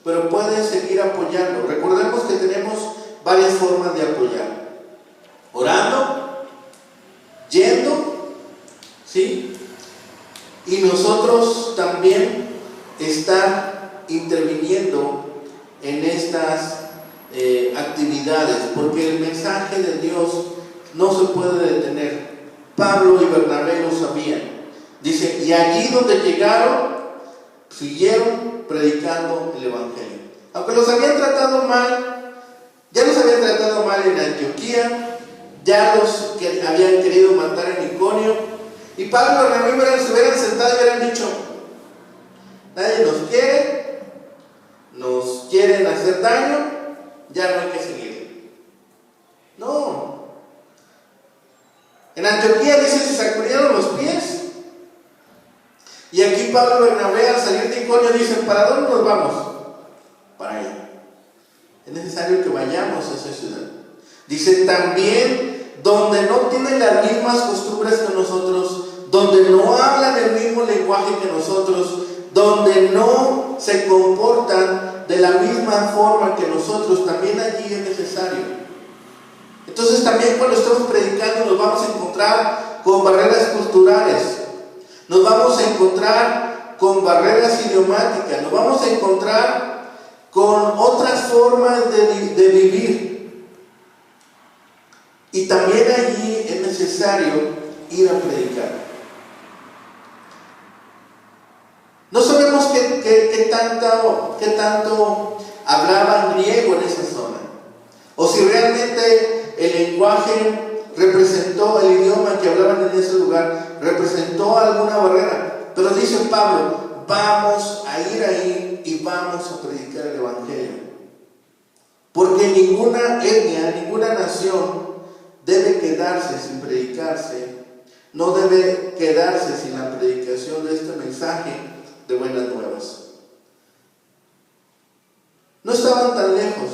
pero puede seguir apoyando. Recordemos que tenemos varias formas de apoyar: orando, yendo, ¿sí? Y nosotros también estar interviniendo en estas actividades, porque el mensaje de Dios no se puede detener. Pablo y Bernabé lo sabían. Dice, y allí donde llegaron, siguieron predicando el evangelio. Aunque los habían tratado mal, ya los habían tratado mal en Antioquía, ya los que habían querido matar en Iconio, y Pablo y Bernabé se hubieran sentado y hubieran dicho: nadie nos quiere, nos quieren hacer daño, ya no hay que seguir. No. En Antioquía dice, se sacudieron los pies. Y aquí Pablo y Bernabé, al salir de Iconio, dicen: ¿para dónde nos vamos? Para allá. Es necesario que vayamos a esa ciudad. Dice, también donde no tienen las mismas costumbres que nosotros, donde no hablan el mismo lenguaje que nosotros, donde no se comportan de la misma forma que nosotros, también allí es necesario. Entonces también cuando estamos predicando nos vamos a encontrar con barreras culturales, nos vamos a encontrar con barreras idiomáticas, nos vamos a encontrar con otras formas de vivir. Y también allí es necesario ir a predicar. No sabemos qué tanto hablaban griego en esa zona, o si realmente el lenguaje representó, el idioma que hablaban en ese lugar representó alguna barrera. Pero dice Pablo, vamos a ir ahí y vamos a predicar el evangelio, porque ninguna etnia, ninguna nación debe quedarse sin predicarse, no debe quedarse sin la predicación de este mensaje de buenas nuevas. No estaban tan lejos,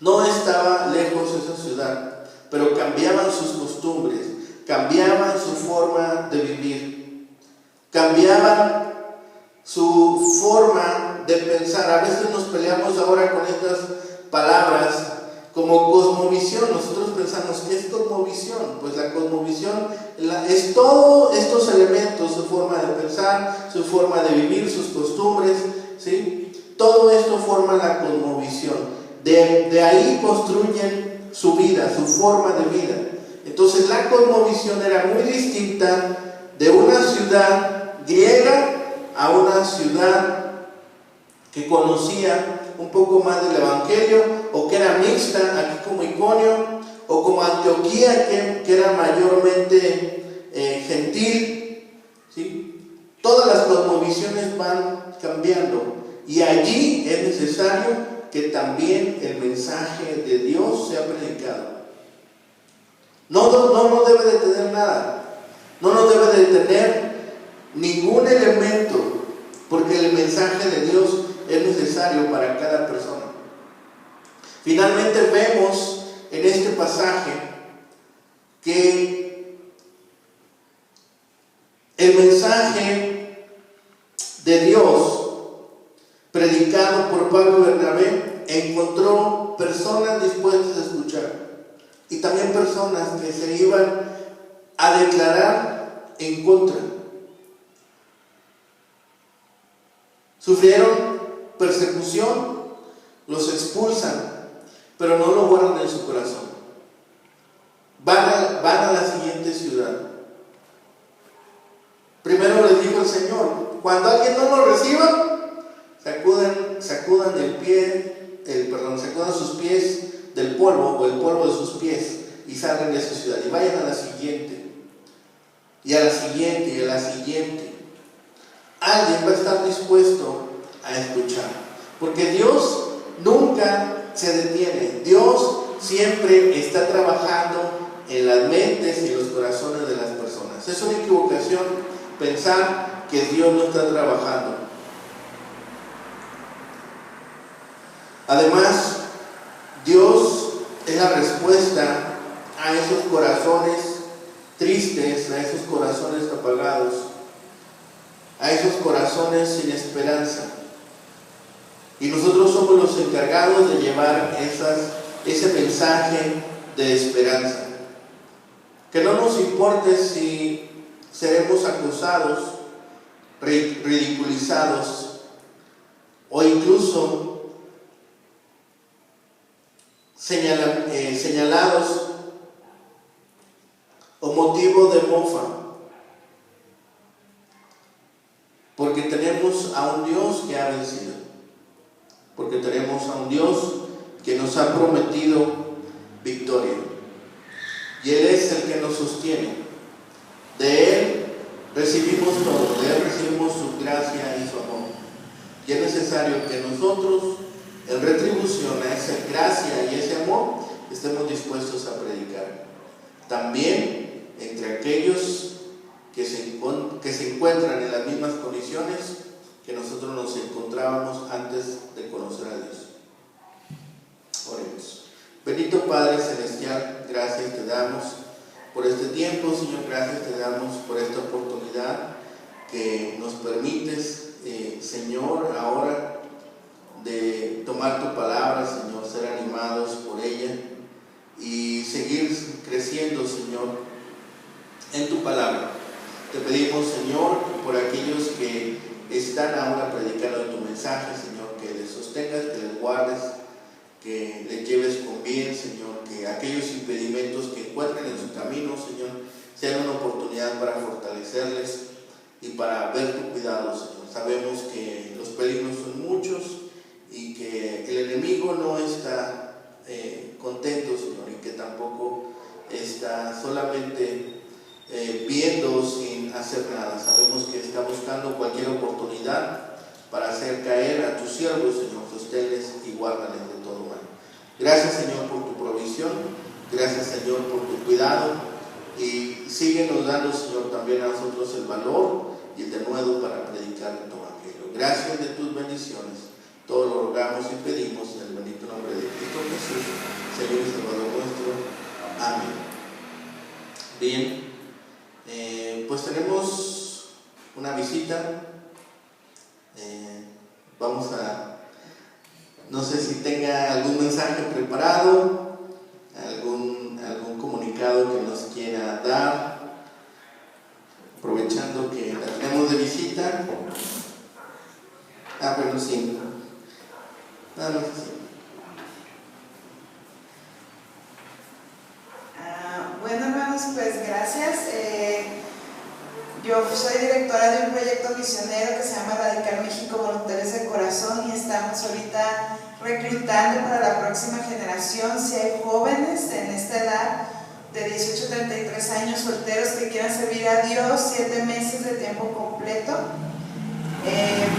no estaba lejos esa ciudad, pero cambiaban sus costumbres, cambiaban su forma de vivir, cambiaban su forma de pensar. A veces nos peleamos ahora con estas palabras como cosmovisión. Nosotros pensamos, ¿qué es cosmovisión? Pues la cosmovisión es todos estos elementos, su forma de pensar, su forma de vivir, sus costumbres, ¿sí? Todo esto forma la cosmovisión. De ahí construyen su vida, su forma de vida. Entonces la cosmovisión era muy distinta de una ciudad griega a una ciudad que conocía un poco más del evangelio, o que era mixta, aquí como Iconio, o como Antioquía, que era mayormente gentil, ¿sí? Todas las cosmovisiones van cambiando, y allí es necesario que también el mensaje de Dios sea predicado. No nos debe de tener nada, no nos debe de tener ningún elemento, porque el mensaje de Dios es necesario para cada persona. Finalmente vemos en este pasaje que el mensaje de Dios predicado por Pablo y Bernabé encontró personas dispuestas a escuchar y también personas que se iban a declarar en contra. Sufrieron persecución, los expulsan, pero no lo guardan en su corazón. Van a la siguiente ciudad. Primero les dijo el Señor, cuando alguien no lo reciba, sacudan sus pies del polvo o el polvo de sus pies y salgan de su ciudad y vayan a la siguiente y a la siguiente y a la siguiente. Alguien va a estar dispuesto a escuchar, porque Dios nunca se detiene. Dios siempre está trabajando en las mentes y en los corazones de las personas. Es una equivocación pensar que Dios no está trabajando. Además, Dios es la respuesta a esos corazones tristes, a esos corazones apagados, a esos corazones sin esperanza. Y nosotros somos los encargados de llevar ese mensaje de esperanza. Que no nos importe si seremos acusados, ridiculizados o incluso señalados o motivo de mofa, porque tenemos a un Dios que ha vencido, porque tenemos a un Dios que nos ha prometido victoria, y Él es el que nos sostiene. De Él recibimos todo, de Él recibimos su gracia y su amor, y es necesario que nosotros, en retribución a esa gracia y ese amor, estemos dispuestos a predicar. También entre aquellos que se encuentran en las mismas condiciones que nosotros nos encontrábamos antes de conocer a Dios. Oremos. Bendito Padre Celestial, gracias te damos por este tiempo, Señor. Gracias te damos por esta oportunidad que nos permites, Señor, ahora de tomar tu palabra, Señor, ser animados por ella y seguir creciendo, Señor, en tu palabra. Te pedimos, Señor, por aquellos que están ahora predicando tu mensaje, Señor, que les sostengas, que les guardes, que les lleves con bien, Señor, que aquellos impedimentos que encuentren en su camino, Señor, sean una oportunidad para fortalecerles y para ver tu cuidado, Señor. Sabemos que los peligros son muchos y que el enemigo no está contento, Señor, y que tampoco está solamente viendo sin hacer nada. Sabemos que está buscando cualquier oportunidad para hacer caer a tus siervos, Señor. Sosténles y guárdales de todo mal. Gracias, Señor, por tu provisión. Gracias, Señor, por tu cuidado. Y síguenos dando, Señor, también a nosotros el valor y el denuedo para predicar tu evangelio. Gracias de tus bendiciones. Todo lo rogamos y pedimos en el bendito nombre de Cristo Jesús, Señor y Salvador nuestro. Amén. Bien, pues tenemos una visita. No sé si tenga algún mensaje preparado, algún comunicado que nos quiera dar, aprovechando que la tenemos de visita. Bueno, sí. Nada más así. Bueno, hermanos, pues gracias. Yo soy directora de un proyecto misionero que se llama Radical México Voluntarios de Corazón y estamos ahorita reclutando para la próxima generación. Si hay jóvenes en esta edad de 18 a 33 años solteros que quieran servir a Dios 7 meses de tiempo completo,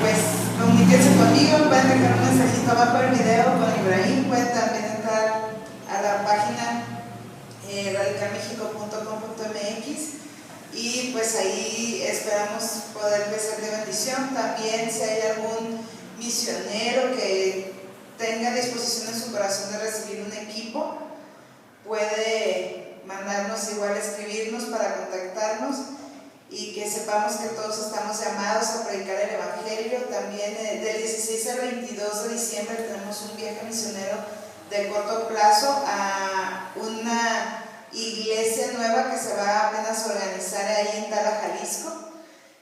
pues comuníquense conmigo, pueden dejar un mensajito abajo del video con Ibrahim, pueden también entrar a la página radicalmexico.com.mx y pues ahí esperamos poderles ser de bendición. También si hay algún misionero que tenga disposición en su corazón de recibir un equipo, puede mandarnos igual, escribirnos para contactarnos y que sepamos que todos estamos llamados a predicar el Evangelio. También del 16 al 22 de diciembre tenemos un viaje misionero de corto plazo a una iglesia nueva que se va apenas a organizar ahí en Tala, Jalisco.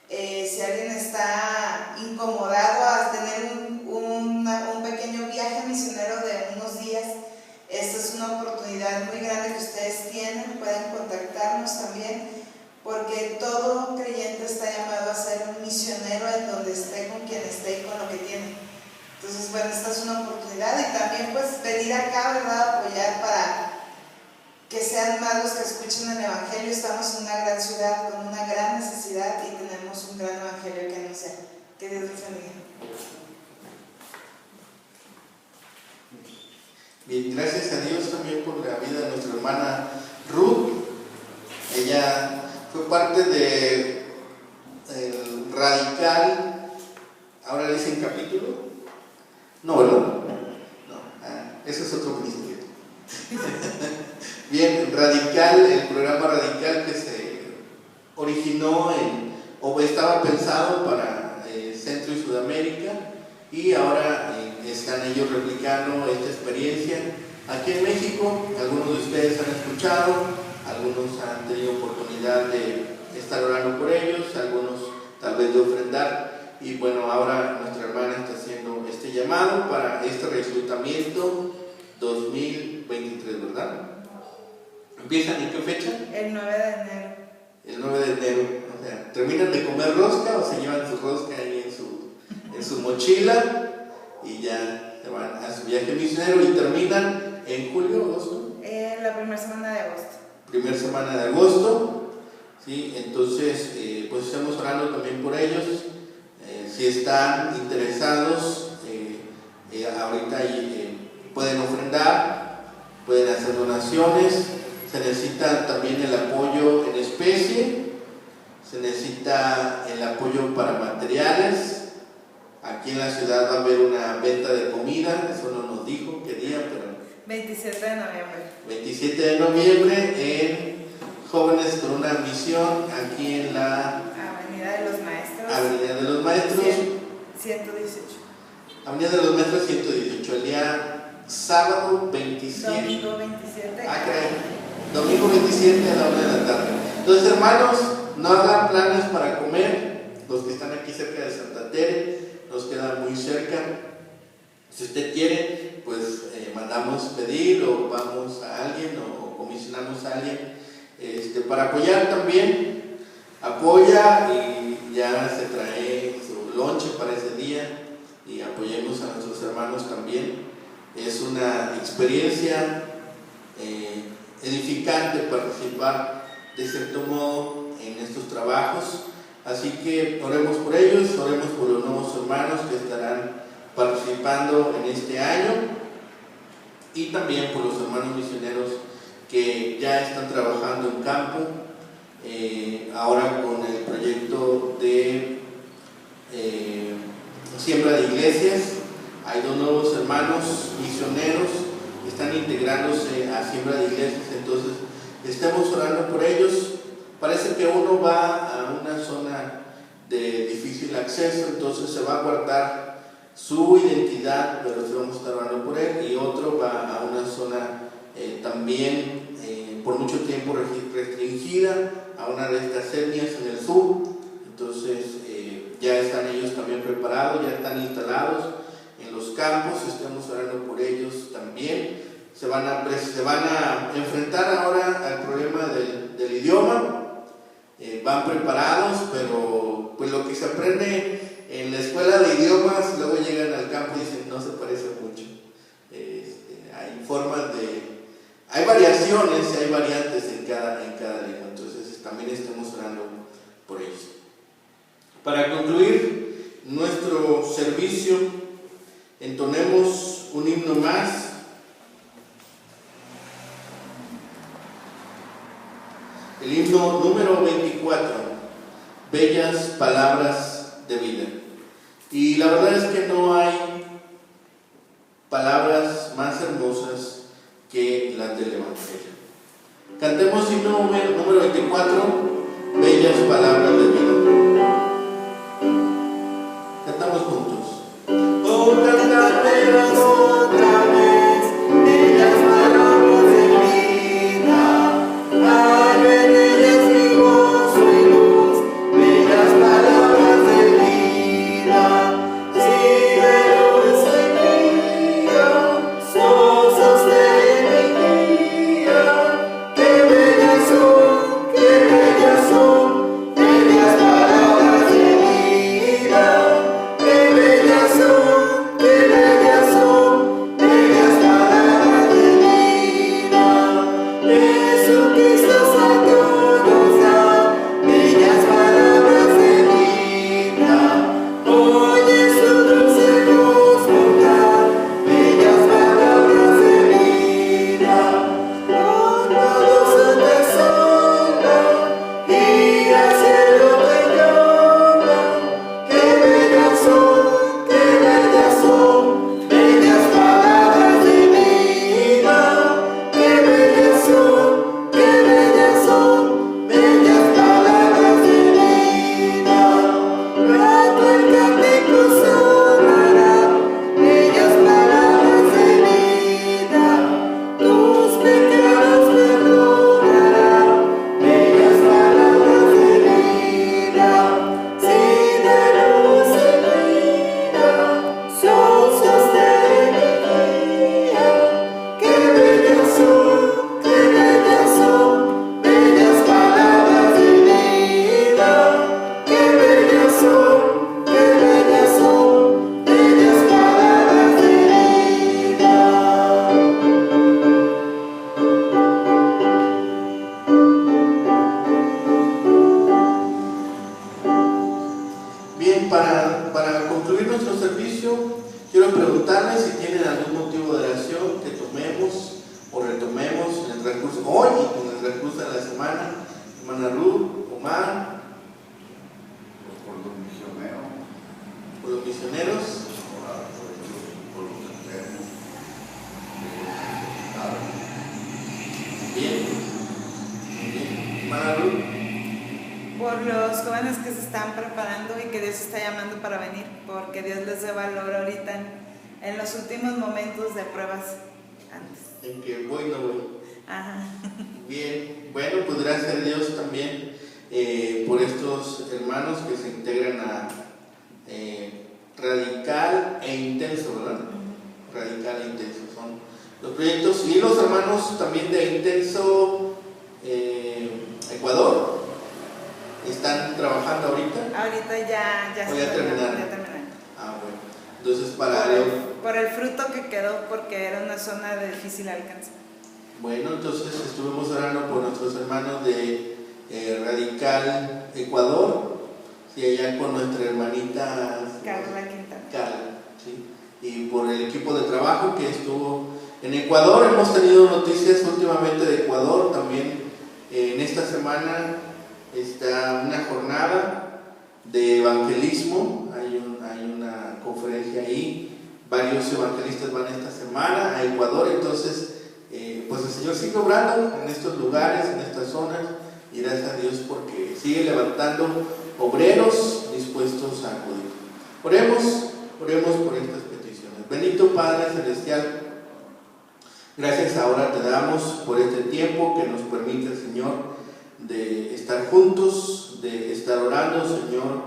Si alguien está incomodado a tener un pequeño viaje misionero de unos días, esta es una oportunidad muy grande que ustedes tienen. Pueden contactarnos también, porque todo creyente está llamado a ser un misionero en donde esté, con quien esté y con lo que tiene. Entonces, bueno, esta es una oportunidad, y también pues venir acá, ¿verdad?, apoyar para que sean más los que escuchen el Evangelio. Estamos en una gran ciudad con una gran necesidad y tenemos un gran Evangelio que anunciar. Que Dios les bendiga. Bien, gracias a Dios también por la vida de nuestra hermana Ruth. Ella fue parte de el Radical, ahora le dicen capítulo. No, ¿verdad? No, eso es otro ministerio. Bien, Radical, el programa Radical que se originó o estaba pensado para Centro y Sudamérica, y ahora están ellos replicando esta experiencia aquí en México. Algunos de ustedes han escuchado, algunos han tenido oportunidad de estar orando por ellos, algunos tal vez de ofrendar. Y bueno, ahora nuestra hermana está haciendo este llamado para este reclutamiento 2023, ¿verdad? ¿Empiezan en qué fecha? El 9 de enero. El 9 de enero. O sea, ¿terminan de comer rosca o se llevan su rosca ahí en su mochila y ya se van a su viaje misionero y terminan en julio, agosto? La primera semana de agosto. Primera semana de agosto, ¿sí? Entonces, pues estamos orando también por ellos. Si están interesados, ahorita pueden ofrendar, pueden hacer donaciones. Se necesita también el apoyo en especie, se necesita el apoyo para materiales. Aquí en la ciudad va a haber una venta de comida, eso no nos dijo qué día, pero 27 de noviembre. 27 de noviembre en Jóvenes con una Misión, aquí en la Avenida de los Maestros. Avenida de los Maestros. 118. Avenida de los Maestros 118, el día sábado 27. Domingo 27. Domingo 27 a la 1 de la tarde. Entonces, hermanos, no hagan planes para comer. Los que están aquí cerca de Santa Tere, nos quedan muy cerca. Si usted quiere, pues mandamos pedir, o vamos a alguien, o comisionamos a alguien para apoyar también. Apoya y ya se trae su lonche para ese día, y apoyemos a nuestros hermanos también. Es una experiencia edificante participar de cierto modo en estos trabajos. Así que oremos por ellos, oremos por los nuevos hermanos que estarán participando en este año, y también por los hermanos misioneros que ya están trabajando en campo, ahora con el proyecto de siembra de iglesias. Hay 2 nuevos hermanos misioneros que están integrándose a siembra de iglesias, entonces estemos orando por ellos. Parece que uno va a una zona de difícil acceso, entonces se va a guardar su identidad, pero sí vamos a estar orando por él, y otro va a una zona también por mucho tiempo restringida, a una de estas etnias en el sur. Entonces ya están ellos también preparados, ya están instalados en los campos, estamos orando por ellos también. Se van a enfrentar ahora al problema del idioma. Van preparados, pero pues lo que se aprende en la escuela de idiomas, luego llegan al campo y dicen no se parece mucho. Hay variaciones, hay variantes en cada lengua, entonces también estamos orando por ellos. Para concluir nuestro servicio, entonemos un himno más. El himno número 24, Bellas Palabras de Vida. Y la verdad es que no hay palabras más hermosas que las del Evangelio. Cantemos himno número 24, bellas palabras de vida. Cantamos juntos. Oh, cantármelas otra vez, bellas palabras de vida. Al ver ellas mi gozo y luz, bellas palabras de vida. Si de luz en guía, son sostén mi guía. Qué bellas son, bellas palabras de vida. Qué bellas son, bellas palabras de vida. Jesucristo Santo nos da bellas palabras de vida. Oye su dulce voz cantar, bellas palabras de vida. Todos se te sombran y al cielo te llaman. Qué bellas son, bellas palabras de vida. Qué bellas son, bellas palabras de vida. Rato el cántico sonará, bellas palabras de vida. Tus pecados perdonará, bellas palabras de vida. Si de luz en vida, son sostén mi guía. Qué bellas son, bellas palabras de vida. Qué bellas son, bellas palabras de vida. Bien, para concluir nuestro servicio, quiero preguntarles si tienen algún motivo de oración que tomemos o retomemos en el transcurso hoy y en el transcurso de la semana. Hermana Ruth, Omar, Por los misioneros, por los misioneros. orar por ellos, por los enfermos, Bien, bien. Hermana Ruth, Por los jóvenes que se están preparando y que Dios está llamando para venir, porque Dios les dé valor ahorita en los últimos momentos de pruebas antes. en que voy no voy. Ajá. Bien, bueno, pues gracias a Dios también por estos hermanos que se integran a Radical e Intenso, ¿verdad? Radical e Intenso son los proyectos. Y los hermanos también de Intenso Ecuador están trabajando ahorita. Ahorita ya ¿O ya terminaron? Ya terminaron. Ah, bueno. Entonces, para Por el fruto que quedó, porque era una zona de difícil alcance. bueno, entonces estuvimos orando por nuestros hermanos de Radical Ecuador, y allá con nuestra hermanita Carla Quintana. Carla, ¿sí? Y por el equipo de trabajo que estuvo en Ecuador. Hemos tenido noticias últimamente de Ecuador también. En esta semana está una jornada de evangelismo, hay una conferencia ahí, varios evangelistas van esta semana a Ecuador. Entonces pues el Señor sigue obrando en estos lugares, en estas zonas, y gracias a Dios porque sigue levantando obreros dispuestos a acudir. Oremos por estas peticiones. Bendito Padre Celestial, gracias ahora te damos por este tiempo que nos permite, Señor, de estar juntos, de estar orando, Señor,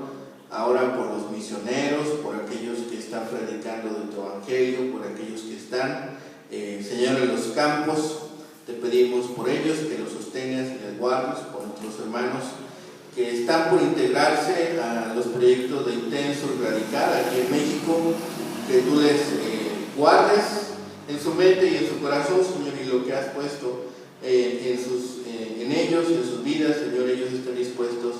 ahora por los misioneros, por aquellos que están predicando de tu evangelio, por aquellos que están, Señor, en los campos. Te pedimos por ellos que los sostengas y les guardes, por nuestros hermanos que están por integrarse a los proyectos de Intenso y Radical aquí en México, que tú les guardes en su mente y en su corazón, Señor, y lo que has puesto en ellos y en sus vidas, Señor, ellos estén dispuestos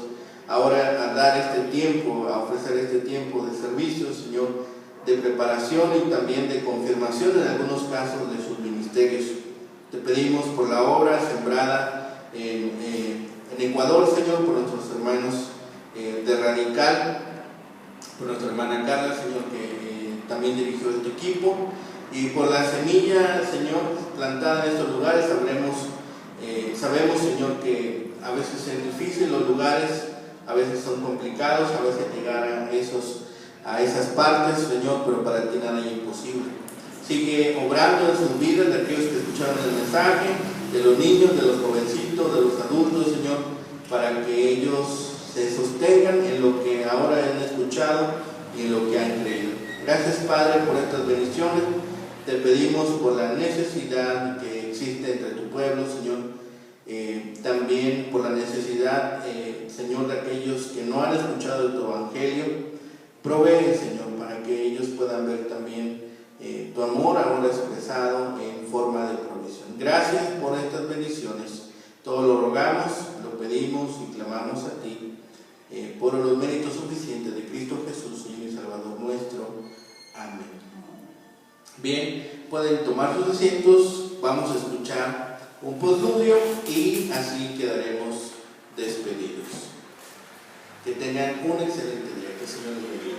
ahora a dar este tiempo, a ofrecer este tiempo de servicio, Señor, de preparación y también de confirmación en algunos casos de sus ministerios. Te pedimos por la obra sembrada en Ecuador, Señor, por nuestros hermanos de Radical, por nuestra hermana Carla, Señor, que también dirigió este equipo, y por la semilla, Señor, plantada en estos lugares. Sabemos, Señor, que A veces es difícil, los lugares a veces son complicados, a veces llegar a esas partes, Señor, pero para ti nada es imposible. Sigue obrando en sus vidas de aquellos que escucharon el mensaje, de los niños, de los jovencitos, de los adultos, Señor, para que ellos se sostengan en lo que ahora han escuchado y en lo que han creído. Gracias, Padre, por estas bendiciones. Te pedimos por la necesidad que existe entre tu pueblo, Señor. También por la necesidad, Señor, de aquellos que no han escuchado tu evangelio. Provee, Señor, para que ellos puedan ver también tu amor ahora expresado en forma de provisión. Gracias por estas bendiciones. Todo lo rogamos, lo pedimos y clamamos a ti por los méritos suficientes de Cristo Jesús, Señor y Salvador nuestro. Amén. Bien, pueden tomar sus asientos. Vamos a escuchar un postludio y así quedaremos despedidos. Que tengan un excelente día. Que el Señor les bendiga.